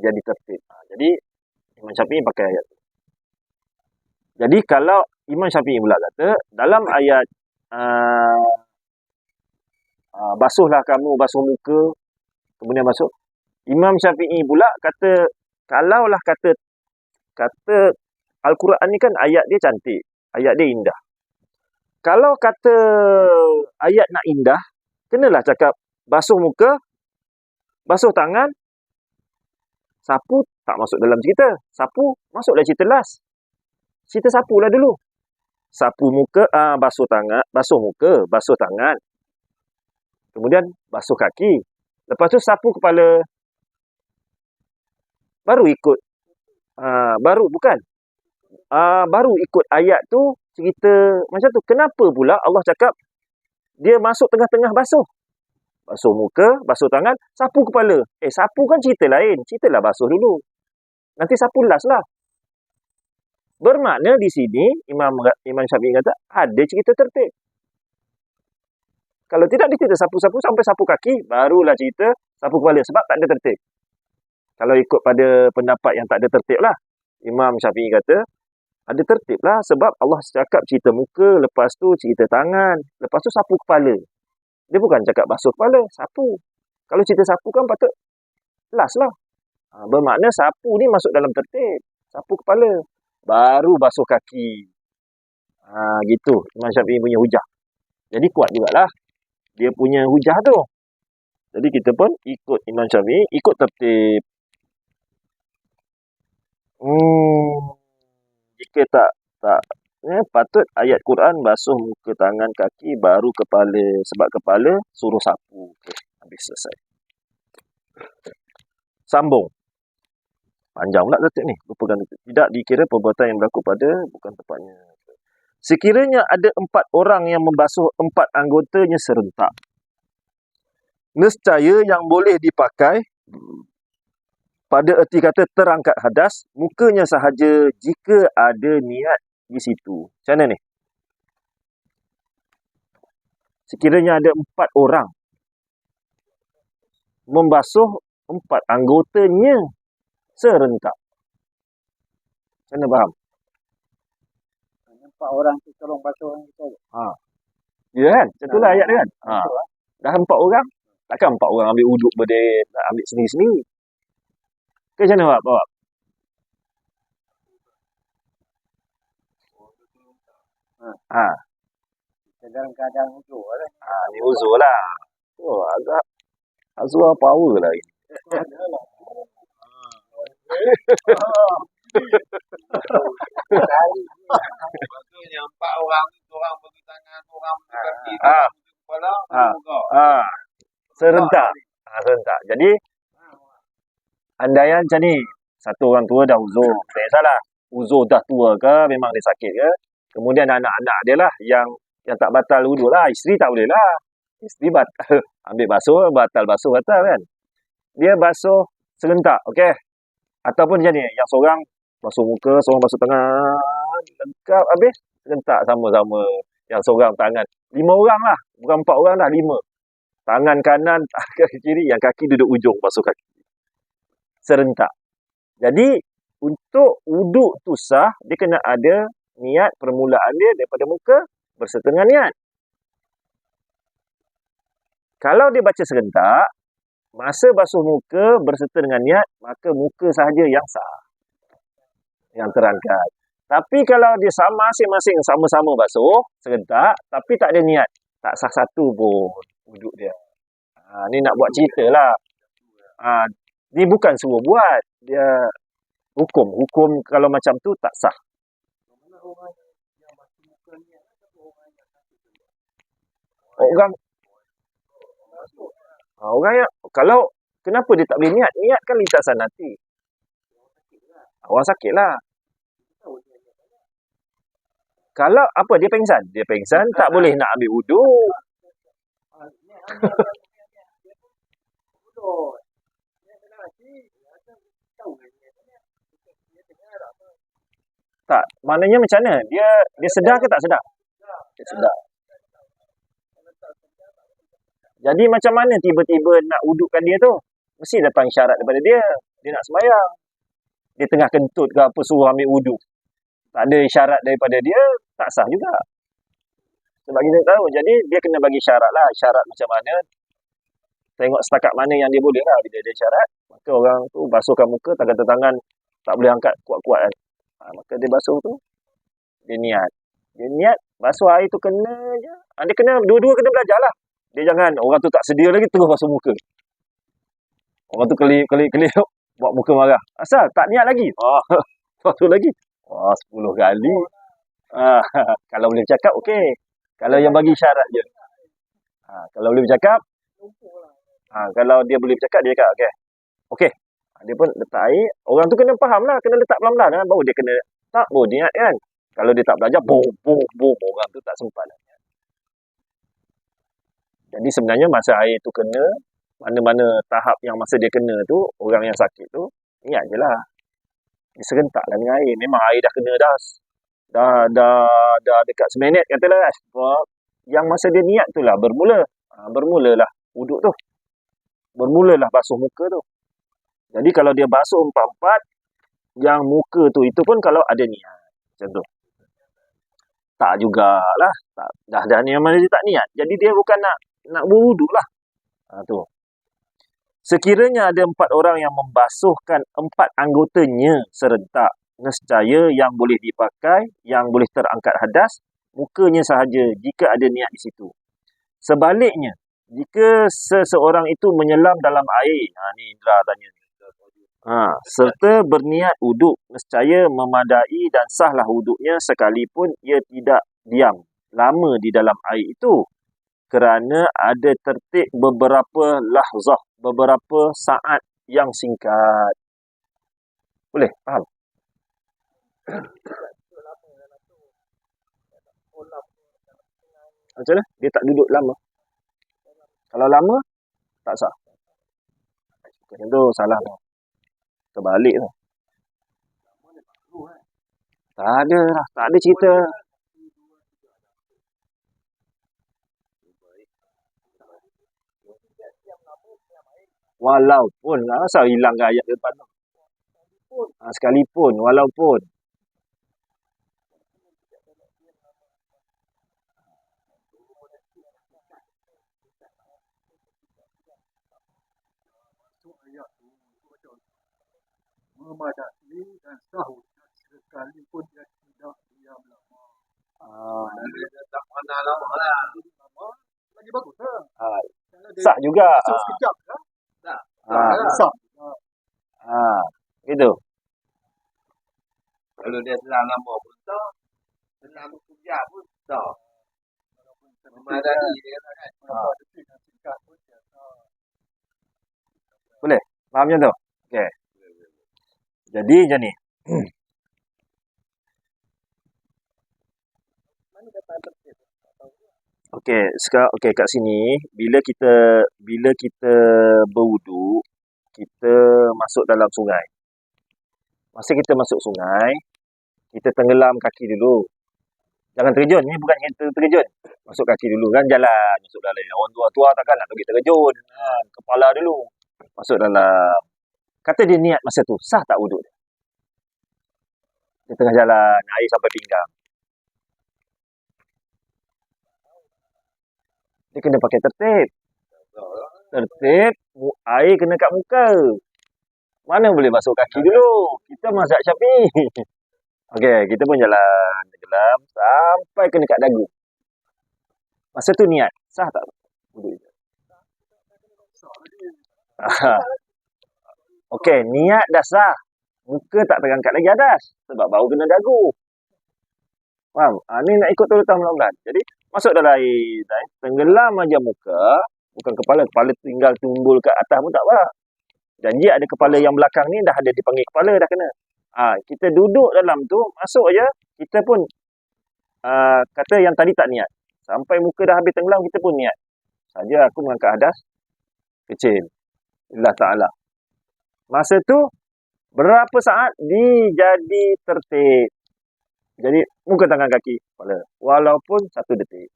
Jadi tertib. Jadi Imam Syafi'i pakai ayat tu. Jadi kalau Imam Syafi'i pula kata, dalam ayat basuhlah kamu, basuh muka, kemudian basuh. Imam Syafi'i pula kata, kalaulah kata Al-Quran ni kan ayat dia cantik, ayat dia indah. Kalau kata ayat nak indah, kenalah cakap basuh muka, basuh tangan, sapu tak masuk dalam cerita. Sapu masuklah cerita last. Cerita sapulah dulu. Sapu muka, basuh tangan, basuh muka, basuh tangan. Kemudian basuh kaki. Lepas tu sapu kepala. Baru ikut. Baru ikut ayat tu cerita macam tu. Kenapa pula Allah cakap dia masuk tengah-tengah basuh? Basuh muka, basuh tangan, sapu kepala. Sapu kan cerita lain. Ceritalah basuh dulu. Nanti sapu last lah. Bermakna di sini Imam Syafi'i kata ada cerita tertib. Kalau tidak dia cerita sapu-sapu sampai sapu kaki, barulah cerita sapu kepala sebab tak ada tertib. Kalau ikut pada pendapat yang tak ada tertib lah, Imam Syafi'i kata ada tertib lah sebab Allah cakap cerita muka, lepas tu cerita tangan, lepas tu sapu kepala. Dia bukan cakap basuh kepala, sapu. Kalau cerita sapu kan patut last lah. Bermakna sapu ni masuk dalam tertib. Sapu kepala. Baru basuh kaki. Gitu. Imam Syafi'i punya hujah. Jadi kuat jugalah. Dia punya hujah tu. Jadi kita pun ikut Imam Syafi'i, ikut tertib. Jika tak patut ayat Quran basuh muka, tangan, kaki, baru kepala. Sebab kepala suruh sapu. Habis selesai. Sambung. Panjang pula tertib ni. Lupakan itu. Tidak dikira perbuatan yang berlaku pada bukan tempatnya. Sekiranya ada 4 orang yang membasuh 4 anggotanya serentak, nescaya yang boleh dipakai pada erti kata terangkat hadas, mukanya sahaja jika ada niat di situ. Macam mana ni? Sekiranya ada 4 orang membasuh 4 anggotanya serentak. Macam mana faham? 4 orang tu tolong basuh orang kita. Ya kan? Macam itulah ayat dia kan? Dah 4 orang, takkan 4 orang ambil uduk berdek, ambil sendiri-sendiri. Ke macam mana Pak? Dalam keadaan uzur lah. Ni uzur lah. Agak Azwar power lah ini. Lepas tu yang 4 orang ni, seorang bagi tangan, seorang bagi kaki, Ah. seorang bagi kepala, Ah. muka. Serentak. Serentak. Jadi, andaian macam ni, satu orang tua dah uzur. Tak salah. Uzur dah tua ke, memang dia sakit ke. Kemudian anak-anak dia lah yang tak batal wuduk lah. Isteri tak boleh lah. Isteri batal. Ambil basuh, batal kan. Dia basuh serentak. Okey. Ataupun macam ni, yang seorang basuh muka, seorang basuh tangan. Lengkap habis. Serentak sama-sama. Yang seorang tangan. 5 orang lah. Bukan 4 orang dah, 5. Tangan kanan, tangan kiri, yang kaki duduk ujung basuh kaki. Serentak. Jadi, untuk wuduk tu sah, dia kena ada niat permulaan dia daripada muka berserta dengan niat. Kalau dia baca serentak, masa basuh muka berserta dengan niat, maka muka sahaja yang sah. Yang terangkat. Tapi kalau dia masing-masing sama-sama basuh serentak, tapi tak ada niat, tak sah satu pun wuduk dia. Ni nak buat cerita lah. Ni bukan suruh buat. Dia hukum. Hukum kalau macam tu tak sah. Orang yang, kalau kenapa dia tak boleh niat? Niat kan lintasan hati. Orang sakit lah. Kalau apa, dia pengsan. Dia pengsan, tak boleh nak ambil wuduk. Tak, maknanya macam mana? Dia sedar ke tak sedar? Dia sedar. Jadi macam mana tiba-tiba nak wudukkan dia tu? Mesti datang syarat daripada dia. Dia nak sembahyang. Dia tengah kentut ke apa suruh ambil wuduk. Tak ada syarat daripada dia, tak sah juga. Sebab kita tahu. Jadi dia kena bagi syarat lah. Syarat macam mana. Tengok setakat mana yang dia boleh lah. Bila ada syarat, maka orang tu basuhkan muka, tangan tak boleh angkat kuat-kuat kan. Maka dia basuh tu, dia niat. Dia niat, basuh air tu kena je. Dia kena, dua-dua kena belajar lah. Dia jangan, orang tu tak sedia lagi, terus basuh muka. Orang tu kelip, buat muka marah. Asal, tak niat lagi. Basuh lagi. 10 kali. Kalau boleh bercakap, okey. Kalau yang bagi syarat je. Kalau boleh bercakap, kalau dia boleh bercakap, dia cakap, okey. Dia pun letak air. Orang tu kena faham lah. Kena letak pelan-pelan kan. Baru dia kena tak niat kan. Kalau dia tak belajar, boom. Orang tu tak sempat lah. Jadi sebenarnya masa air tu kena, mana-mana tahap yang masa dia kena tu, orang yang sakit tu, niat je lah. Dia serentak lah dengan air. Memang air dah kena dah. Dah dekat seminit katalah kan. Yang masa dia niat tu lah bermula. Bermulalah wuduk tu. Bermulalah basuh muka tu. Jadi kalau dia basuh 4-4, yang muka tu itu pun kalau ada niat. Macam tu. Tak jugalah. Dah ni mana dia tak niat. Jadi dia bukan nak berwuduk lah. Tu. Sekiranya ada 4 orang yang membasuhkan 4 anggotanya serentak, nescaya yang boleh dipakai, yang boleh terangkat hadas, mukanya sahaja jika ada niat di situ. Sebaliknya, jika seseorang itu menyelam dalam air, ni Indra tanya. Serta berniat wuduk, nescaya memadai dan sahlah wuduknya sekalipun ia tidak diam lama di dalam air itu. Kerana ada tertib beberapa lahzah, beberapa saat yang singkat. Boleh? Faham? Macam mana? Dia tak duduk lama. Kalau lama, tak sah. Macam tu, salah tu. Terbalik tu. Tak ada lah. Tak ada cerita. Walaupun. Asal hilang ayat depan tu. Sekalipun. Walaupun. Memadai dan sahur sekalipun dia tidak diam lama. Dia tak pernah lama lah. Lagi bagus lah. Sah juga. Sekejap lah. Tak. Sah. Gitu. dia selang lama pun tak. Selang kuliah pun tak. Memadai dia kata kan. Berapa detik nak singkat pun dia tak. Boleh? Faham macam tu? Okey. Jadi macam ni. Okey, sekarang kat sini bila kita berwuduk, kita masuk dalam sungai. Masa kita masuk sungai, kita tenggelam kaki dulu. Jangan terjun, ni bukan kita terjun. Masuk kaki dulu kan, jalan masuk dalam. Orang tua takkan nak pergi terjun. Kepala dulu. Masuk dalam. Kata dia niat masa tu, sah tak wuduk dia? Dia tengah jalan, air sampai pinggang. Dia kena pakai tertib. Tertib, air kena kat muka. Mana boleh masuk kaki dulu? Kita mazhab Syafi'i. Okey, kita pun jalan, tenggelam sampai kena kat dagu. Masa tu niat, sah tak wuduk dia? Okey, niat dah sah. Muka tak terangkat lagi atas. Sebab baru kena dagu. Faham? Ni nak ikut turutan pelan-pelan. Jadi, masuk dalam air. Tenggelam aja muka. Bukan kepala. Kepala tinggal tumbul kat atas pun tak apa. Janji ada kepala yang belakang ni dah ada dipanggil kepala dah kena. Kita duduk dalam tu, masuk aja. Kita pun kata yang tadi tak niat. Sampai muka dah habis tenggelam, kita pun niat. Saja aku mengangkat hadas kecil. Allah Ta'ala. Masa tu, berapa saat dia jadi tertib. Jadi, muka tangan kaki, kepala. Walaupun 1 detik.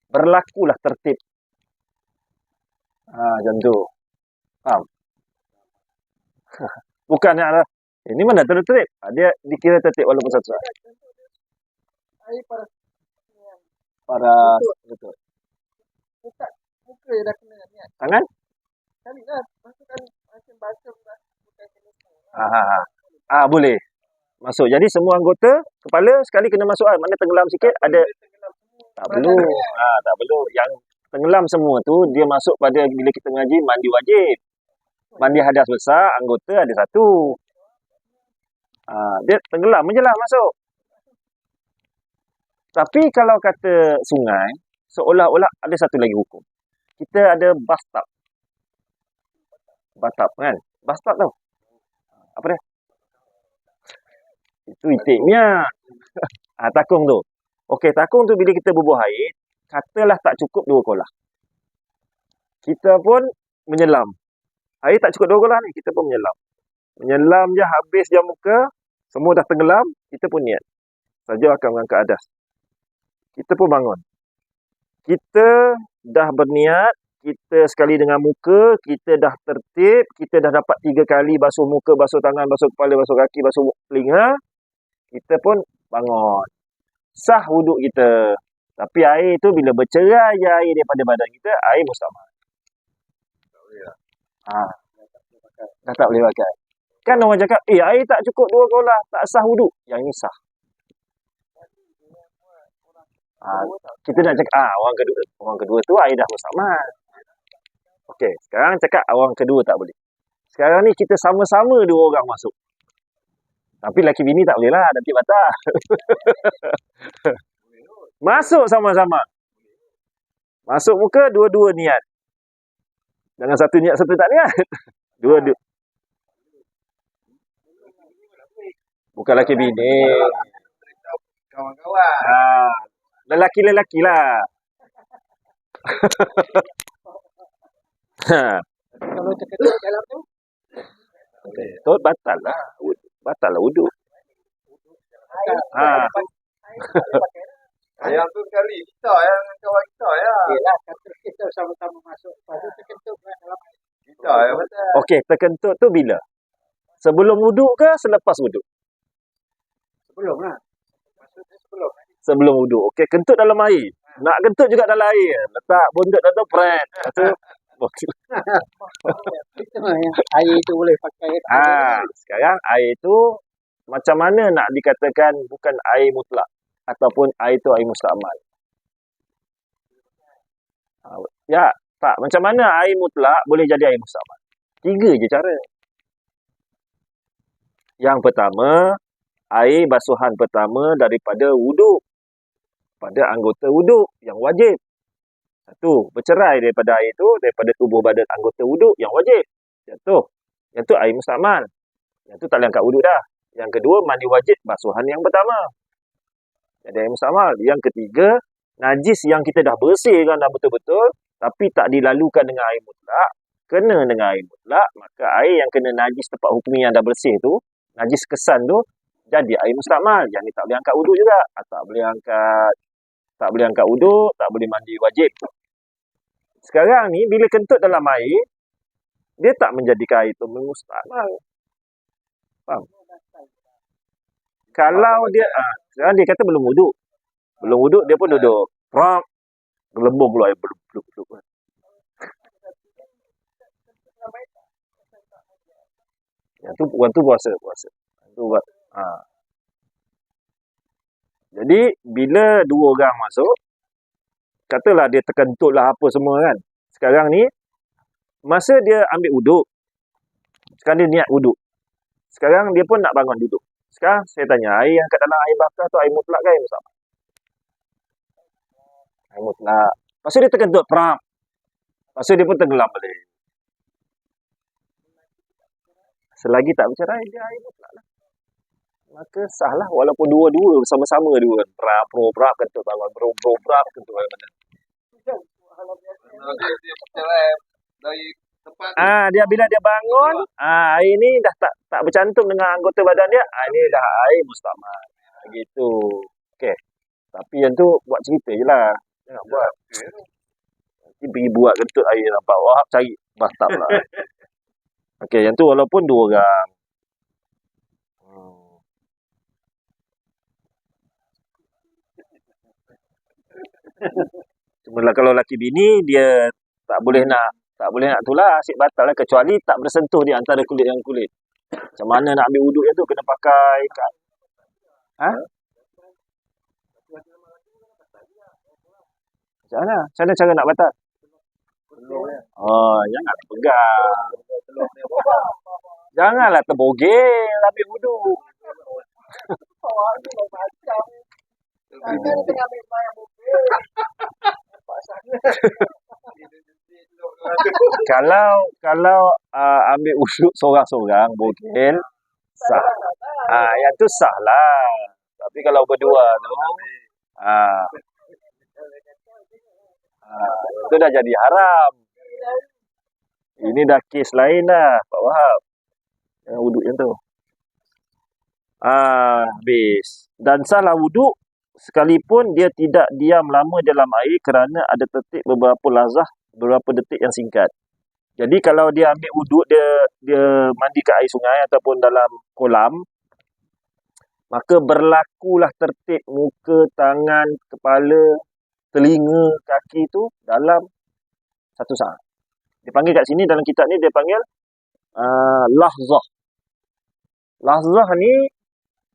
Berlakulah tertib. Macam tu. Faham? Bukan yang ini mana tertib. Dia dikira tertib walaupun 1 saat. Air Paras. Betul. Muka dia dah kena niat. Tangan? Kali lah. Masukkan macam baca bukan kena. Boleh. Masuk. Jadi semua anggota kepala sekali kena masuk. Mana tenggelam sikit ada. Tak perlu. Tak perlu. Yang tenggelam semua tu dia masuk pada bila kita mengaji mandi wajib. Mandi hadas besar anggota ada 1. Dia tenggelam je lah masuk. Tapi kalau kata sungai, seolah-olah ada 1 lagi hukum. Kita ada bathtub. Bathtub kan? Bathtub tau. Apa dia? Itu itiknya. Takung tu. Okey, takung tu bila kita bubuh air, katalah tak cukup 2 kolah. Kita pun menyelam. Air tak cukup 2 kolah ni, kita pun menyelam. Menyelam je, habis je muka, semua dah tenggelam, kita pun niat. Saja akan mengangkat hadas. Kita pun bangun. Kita dah berniat, kita sekali dengan muka, kita dah tertib, kita dah dapat 3 kali basuh muka, basuh tangan, basuh kepala, basuh kaki, basuh telinga, kita pun bangun. Sah wuduk kita. Tapi air tu bila bercerai je air daripada badan kita, air mustamah. Dah tak boleh pakai. Kan orang cakap, air tak cukup 2 kolah, tak sah wuduk. Yang ini sah. Kita nak cakap, orang kedua tu air dah mustamah. Okey, sekarang cakap orang kedua tak boleh. Sekarang ni kita sama-sama 2 orang masuk. Tapi laki bini tak boleh lah, nanti batal. Masuk sama-sama. Masuk muka, 2-2 niat. Jangan 1 niat, 1 tak niat. 2. Bukan laki bini. Kawan-kawan. Lelaki-lelaki lah. Kalau terkejut dalam tu, Tu batal lah. Batal lah wuduk. Yang tu sekali kita dengan kawan kita ya. yelah, kata kita sama-sama masuk. Lepas tu terkejut dalam air. Kita betul. Okey, terkentut tu bila? Sebelum wuduk ke selepas wuduk? Sebelum lah. Maksudnya sebelum. Sebelum wuduk. Okey, kentut dalam air. Nak kentut juga dalam air. Letak buntut dalam pret. Lepas tu, Itu yang air tu boleh pakai. sekarang air tu macam mana nak dikatakan bukan air mutlak ataupun air tu air mustamal? Ya, tak. Macam mana air mutlak boleh jadi air mustamal? 3 je cara. Yang pertama, air basuhan pertama daripada wuduk. Pada anggota wuduk yang wajib. Satu, bercerai daripada air itu, daripada tubuh badan anggota wuduk yang wajib. Yang tu air mustakmal. Yang tu tak boleh angkat wuduk dah. Yang kedua, mandi wajib basuhan yang pertama. Jadi air mustakmal. Yang ketiga, najis yang kita dah bersihkan dah betul-betul, tapi tak dilalukan dengan air mutlak, kena dengan air mutlak, maka air yang kena najis tempat hukmi yang dah bersih tu, najis kesan tu, jadi air mustakmal. Yang ni tak boleh angkat wuduk juga. Tak boleh angkat wuduk, tak boleh mandi wajib. Sekarang ni, bila kentut dalam air, dia tak menjadikan air tu mustakmal. Faham? Kalau dia, sekarang dia kata belum wuduk. Belum wuduk, dia pun duduk. Prak. Gelembung pula air. Bluk. Yang tu puasa. Yang tu buat. Jadi, bila dua orang masuk, katalah dia terkentut lah apa semua kan. Sekarang ni, masa dia ambil wuduk, sekarang dia niat wuduk. Sekarang dia pun nak bangun duduk. Sekarang saya tanya, air yang kat dalam air bakar tu air mutlak ke air mustakmal? Air mutlak. Lepas tu dia terkentut, pram. Lepas tu dia pun tenggelam balik. Selagi tak bercerai, dia air mutlak lah. Maka sahlah walaupun dua-dua bersama-sama dua. Prap, kentut bangun. Prap, kentut bangun. Dia bercerai dari tempat tu. Dia bila dia bangun, air ni dah tak bercantum dengan anggota badan dia. Ini dah air mustakmal. Gitu. Okey. Tapi yang tu buat cerita je lah. Jangan buat. Nanti pergi buat kentut air nampak. Wahab cari bathtub lah. Okey, yang tu walaupun dua orang. Cuma lah kalau laki bini dia tak boleh nak tu lah, asyik batal lah, kecuali tak bersentuh di antara kulit dengan kulit. Macam mana nak ambil wuduk yang tu, kena pakai kat macam mana cara nak batal? Jangan pegang. Janganlah terbogel ambil wuduk. Kalau ambil wuduk seorang-seorang bogel sah. Yang tu sah lah. Tapi kalau berdua tu itu dah jadi haram. Ini dah kes lain dah, Pak Wahab. Yang wuduk yang tu. Habis. Dan salah wuduk sekalipun dia tidak diam lama dalam air kerana ada tertib beberapa detik yang singkat. Jadi kalau dia ambil wuduk, dia mandi kat air sungai ataupun dalam kolam, maka berlakulah tertib muka, tangan, kepala, telinga, kaki tu dalam 1 saat. Dia panggil kat sini dalam kitab ni dia panggil lahzah. Lahzah ni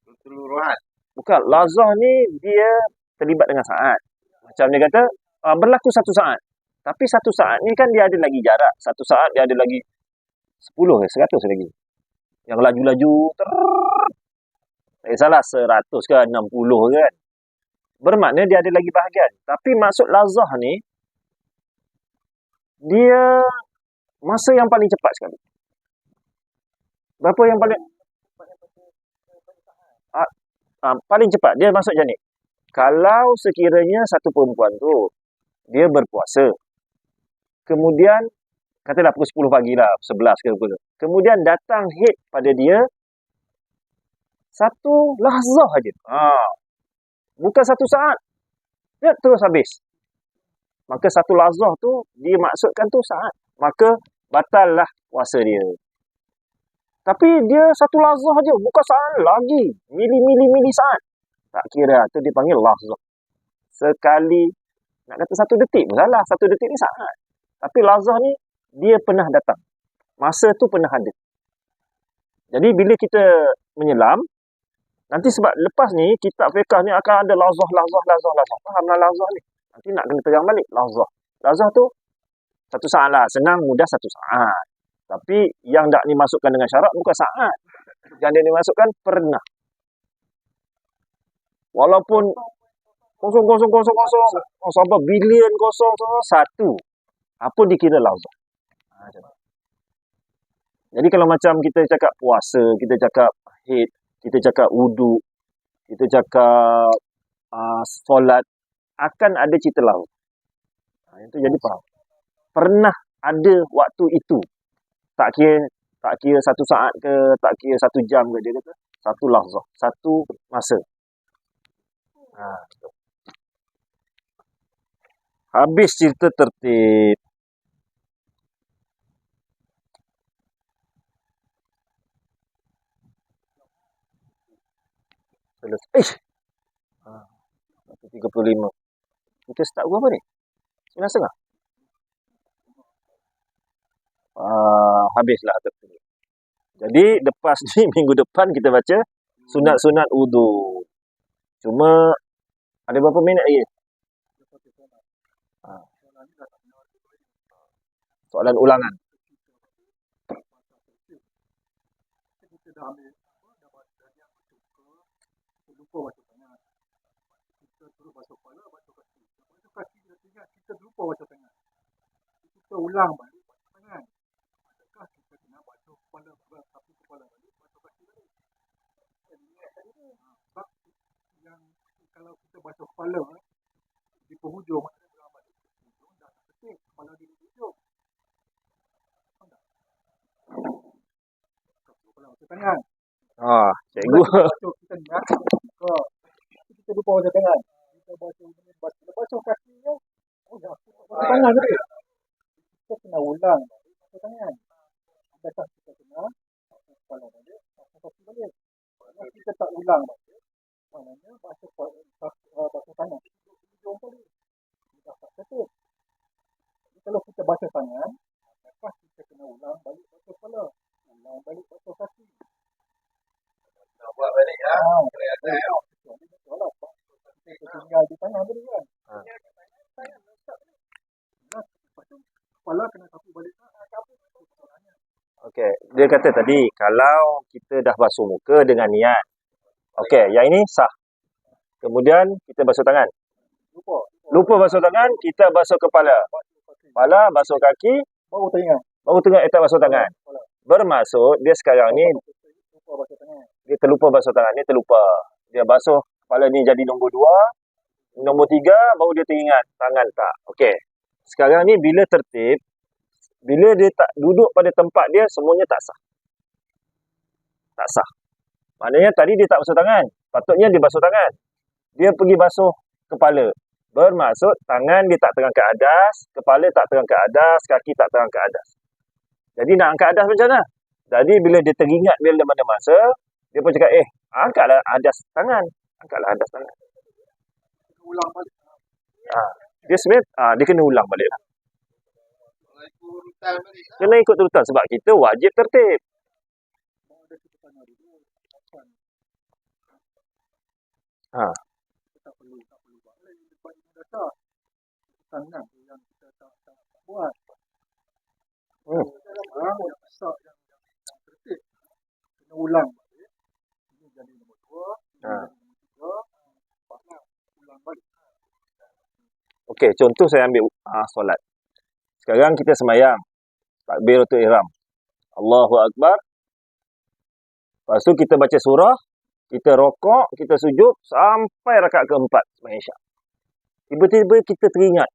Keseluruhan. bukan, lahzah ni dia terlibat dengan saat. Macam dia kata berlaku 1 saat. Tapi 1 saat ni kan dia ada lagi jarak. 1 saat dia ada lagi 10 ke 100 lagi. Yang laju-laju tak salah 100 ke 60 kan. Bermakna dia ada lagi bahagian. Tapi maksud lahzah ni dia masa yang paling cepat sekali. Berapa yang paling paling cepat? Dia maksud macam ni. Kalau sekiranya satu perempuan tu dia berpuasa, kemudian katalah pukul 10 pagi lah, 11 ke pukul. Kemudian datang haid pada dia 1 lahzah aja. Bukan 1 saat. Dia terus habis. Maka 1 lahzah tu dimaksudkan tu saat. Maka batallah puasa dia. Tapi dia 1 lahzah aja, bukan saat lagi. Mili saat. Tak kira, tu dipanggil lahzah. Sekali, nak kata 1 detik pun salah. 1 detik ni saat. Tapi lahzah ni, dia pernah datang. Masa tu pernah ada. Jadi bila kita menyelam, nanti sebab lepas ni, kitab fiqah ni akan ada lahzah. Fahamlah lahzah ni. Nanti nak kena terang balik, lahzah. Lahzah tu, 1 saat lah. Senang, mudah 1 saat. Tapi yang tak dimasukkan dengan syarat bukan saat. Yang dia dimasukkan pernah. Walaupun kosong, kosong, kosong, kosong, sampai bilion kosong, satu. Apa dikira lafzah? Jadi kalau macam kita cakap puasa, kita cakap haid, kita cakap wuduk, kita cakap solat, akan ada cerita lafzah. Yang tu jadi faham. Pernah ada waktu itu. Tak kira 1 saat ke, tak kira 1 jam ke, dia kata satu lafzah, satu masa. Habis cerita tertib. Selesai. 1:35. Kita start berapa ni? 9:30. Habislah tertib. Jadi lepas ni minggu depan kita baca sunat-sunat wudu. Cuma ada berapa minit lagi? Soalan ulangan. Kita lupa baca tangan. Kita ulang balik baca tangan. Adakah kita kena baca kepala satu kepala balik, baca kaki balik? Sebab yang kalau kita baca kepala di penghujung maknanya ulang balik. Penghujung dah ketik kepala di hujung. Kepala baca tangan. Cikgu. Kita niat kita lupa baca tangan. Kita baca kaki ya. Baca tangan tadi. Kita kena ulang baca tangan. Adakah kita kena baca kepala balik, baca kaki balik? Kalau kita tak ulang baca, maknanya baca tangan itu hujung balik. Kita tak ketik. Jadi kalau kita baca tangan, adakah kita kena ulang balik baca kepala? Ulang balik baca kaki. Nak buat balik ya. Kita tinggal di tangan tadi kan. Kepala kena sapu balik. Okey, dia kata tadi kalau kita dah basuh muka dengan niat. Okey, yang ini sah. Kemudian kita basuh tangan. Lupa basuh tangan, kita basuh kepala. Kepala, basuh kaki, Baru teringat. tak basuh tangan. Bermaksud dia sekarang ni dia terlupa basuh tangan, dia terlupa. Dia basuh kepala ni jadi nombor 2, nombor 3 baru dia teringat tangan tak. Okey. Sekarang ni bila tertib, bila dia tak duduk pada tempat dia, semuanya tak sah. Tak sah. Maknanya tadi dia tak basuh tangan. Patutnya dia basuh tangan. Dia pergi basuh kepala. Bermaksud tangan dia tak terangkat atas, kepala tak terangkat atas, kaki tak terangkat atas. Jadi nak angkat atas macam mana? Jadi bila dia teringat bila mana masa, dia pun cakap, angkatlah atas tangan. Angkatlah atas tangan. Ulang balik. Dia sebenarnya, dia kena ulang balik lah. Kena ikut urutan sebab kita wajib tertib. Tak perlu balik dasar. Tangan yang kita tak buat. Yang besar yang tertib. Kena ulang balik. Ini jadi nombor 2. Ini jadi nombor 3. Ulang balik. Okey, contoh saya ambil solat. Sekarang kita sembahyang. Takbiratul ihram. Allahu Akbar. Lepas tu kita baca surah, kita rokok, kita sujud sampai rakaat keempat sembahyang Isyak. Tiba-tiba kita teringat,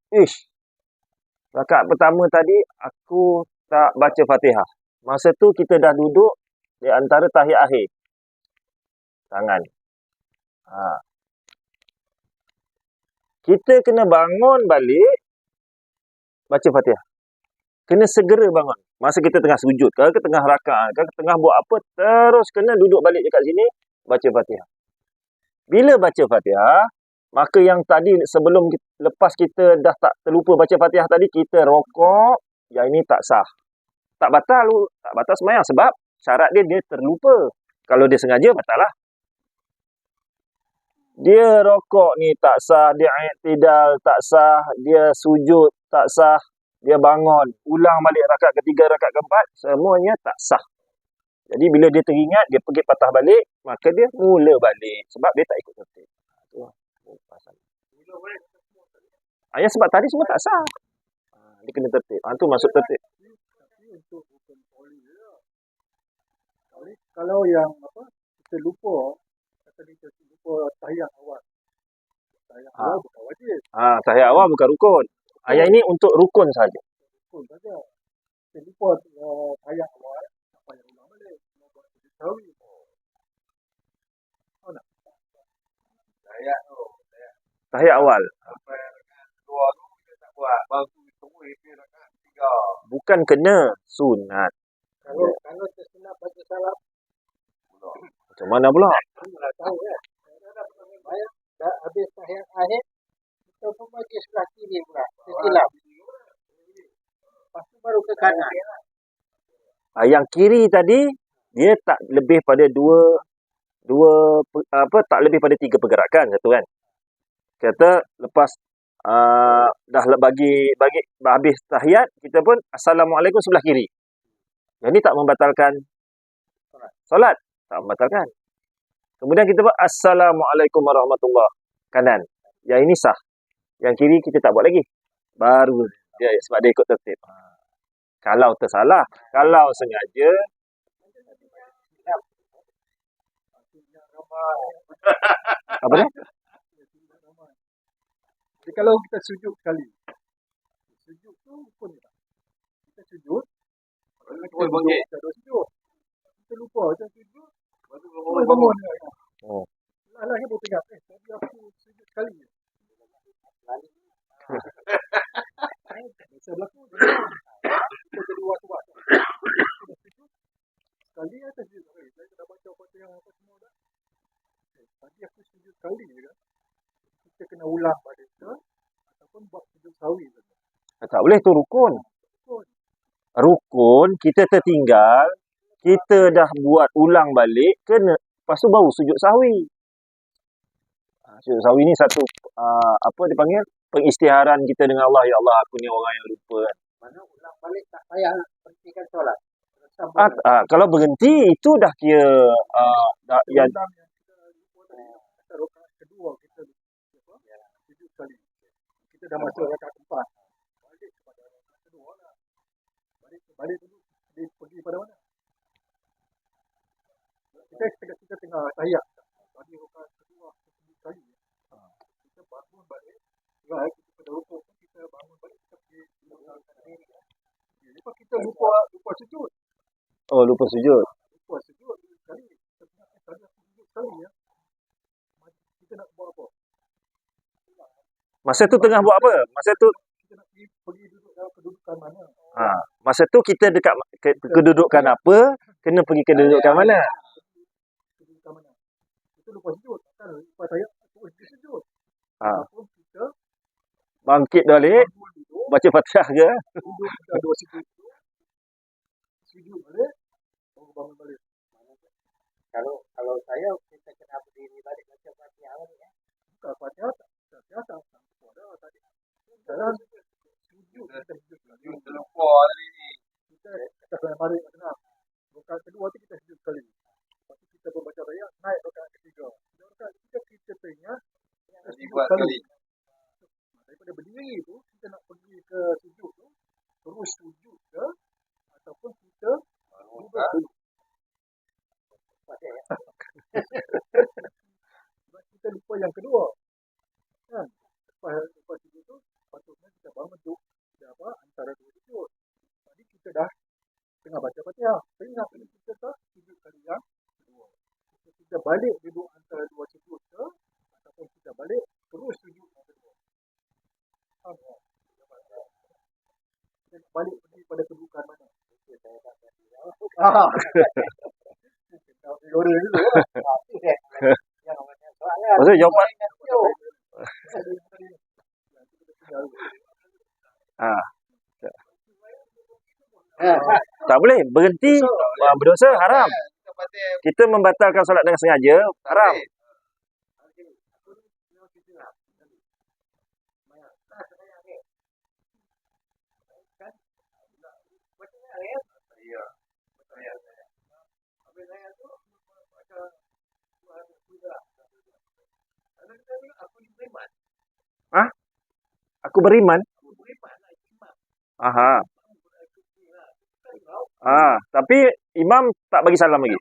rakaat pertama tadi aku tak baca Fatihah. Masa tu kita dah duduk di antara tahiyat akhir. Tangan. Kita kena bangun balik baca Fatihah. Kena segera bangun. Masa kita tengah sujud ke tengah rakaat ke tengah buat apa, terus kena duduk balik dekat sini baca Fatihah. Bila baca Fatihah, maka yang tadi sebelum lepas kita dah tak terlupa baca Fatihah tadi, kita rokok, yang ini tak sah. Tak batal sembahyang sebab syarat dia terlupa. Kalau dia sengaja, batal lah. Dia rokok ni tak sah, dia i'tidal tak sah, dia sujud tak sah, dia bangun, ulang balik rakaat ketiga, rakaat keempat, semuanya tak sah. Jadi bila dia teringat, dia pergi patah balik, maka dia mula balik sebab dia tak ikut tertib. tu lah. Pasal. Ya sebab tadi semua tak sah. Dia kena tertib. Tu masuk tertib. Tapi untuk rukun poli je. Kalau yang kita lupa, kata kita lupa tahiyat awal. Tahiyat awal bukan wajib. Tahiyat awal bukan rukun. Yang ini untuk rukun saja. Rukun saja. Kita lupa tahiyat awal, tak payah ulang balik. Kena buat sujud sahwi. Tahu tak? Tahiyat awal. Sampai dua tu kita tak buat. Baru tunggu ipin rakaat 3. Bukan kena sunat. Kalau tersenap baca salam, Macam mana pula? tahu kan? Dah habis tahiyat akhir, kita pun bagi sebelah kiri pula. Tersilap. Lepas tu baru ke kanan. Yang kiri tadi dia tak lebih pada tak lebih pada 3 pergerakan satu kan. Kata lepas dah bagi habis tahiyat, kita pun assalamualaikum sebelah kiri. Yang ni tak membatalkan solat, tak membatalkan. Kemudian kita buat assalamualaikum warahmatullahi kanan. Yang ini sah. Yang kiri kita tak buat lagi. Baru dia sebab dia ikut tertib. Kalau tersalah, kalau sengaja apa dia? Jadi kalau kita sujud sekali, sujud tu pun tak. Kita sujud, kita bangkit. Kita sujud. Kita lupa macam sujud, terus bangun. Alah dia baru ingat, tadi aku sujud sekali je. Biasa berlaku. Kita jadi was-was. Kita sujud sekali atas sujud. Saya dah baca Fatihah apa semua dah. Tadi aku sujud sekali je kan. Kita kena ulang balik ke ataupun buat sujud sahwi saja. Tak boleh, tu rukun. Rukun kita tertinggal, kita dah buat ulang balik, kena lepas tu baru sujud sahwi. Sujud sahwi ni satu apa dipanggil? Pengisytiharan kita dengan Allah. Ya Allah, aku ni orang yang lupa kan. Mana ulang balik tak payah hentikan solat. Kalau berhenti itu dah kira yang rakaat kedua kita sujud sekali. Kita dah masuk rakaat keempat. Balik kepada rakaat kedua lah. Balik dulu. Dia pergi pada mana? Kita tengah tahiyat. Tadi rakaat kedua sujud sekali. Kita bangun balik. Kita pada rukuk kita bangun balik kita pergi rakaat ini. Lepas kita lupa sujud. Lupa sujud. Lupa sujud sekali. Tadi aku sujud sekali ya. Kita nak buat apa? Masa tu tengah buat apa? Masa tu kita nak pergi duduk dalam kedudukan mana? Masa tu kita dekat kedudukan apa? Kena pergi kedudukan mana? Kedudukan mana? Kita lupa sujud. Kan lepas saya terus sujud. Ataupun kita bangkit balik, baca Fatihah ke? duduk dah 2 sujud. Sujud balik, baru bangun balik. Kalau saya kita kena berdiri balik baca Fatihah ni ya. Bukan Fatihah tak. Fatihah tak ada tadi. Dalam sujud kita sujud sekali. Terlupa tadi ni. Kita kena balik kat tengah. Rakaat kedua tu kita sujud sekali. Lepas tu kita membaca ayat naik rakaat ketiga. Rakaat ketiga kita teringat sujud sekali. Daripada berdiri tu kita nak pergi ke sujud tu terus sujud ke ataupun kita duduk dulu. Sebab kita lupa yang kedua. Kan? Lepas sujud tu patutnya kita bangun tu antara 2 sujud. Tadi kita dah tengah baca Fatihah. Teringat kita tak sujud kali yang kedua. Kita balik duduk antara 2 sujud ke ataupun kita balik terus sujud yang kedua. Kita balik pergi pada kedudukan mana? Maksudnya jawapan tak boleh berhenti, berdosa, haram. Kita membatalkan solat dengan sengaja, haram. Aku beriman. Aha. Tapi imam tak bagi salam lagi.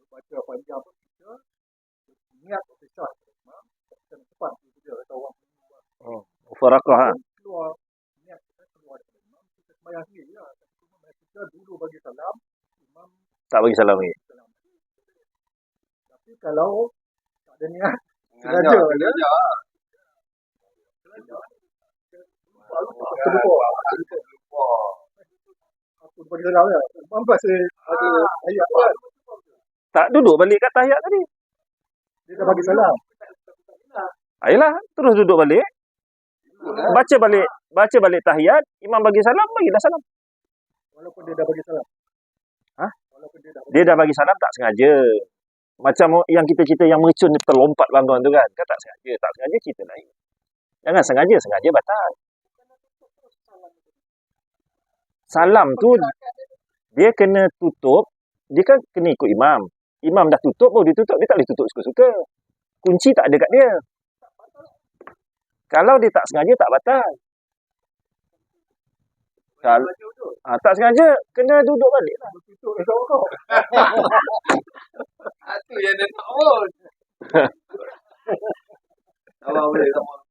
Baca panjang pun kita niat berpisah imam, kita cepat dia kata orang Mufaraqah. keluar niat kita keluar dari imam, kita sembahyang sendiri lah. Kita dulu bagi salam, imam Tak bagi salam lagi. salam. Tapi kalau tak ada niat, sengaja aku bagi salam ya. Imam pasti ada ayat kan. Tak duduk balik kat tahiyat tadi. Dia dah bagi salam. Ayolah, terus duduk balik. Baca balik tahiyat, imam bagi salam, bagilah salam. Walaupun dia dah bagi salam. Hah? Walaupun dia dah bagi Dia dah bagi salam tak sengaja. Macam yang kita cerita yang mercun terlompat bangun tu kan. Kan tak sengaja cerita lain. Jangan sengaja batal. Salam tu dia kena tutup, dia kan kena ikut imam. Imam dah tutup baru dia tutup, dia tak boleh tutup suka-suka. Kunci tak ada kat dia. Kalau dia tak sengaja tak batal. Kalau tak sengaja kena duduk balik lah. tutup esok kau. Itu yang dia tak pun.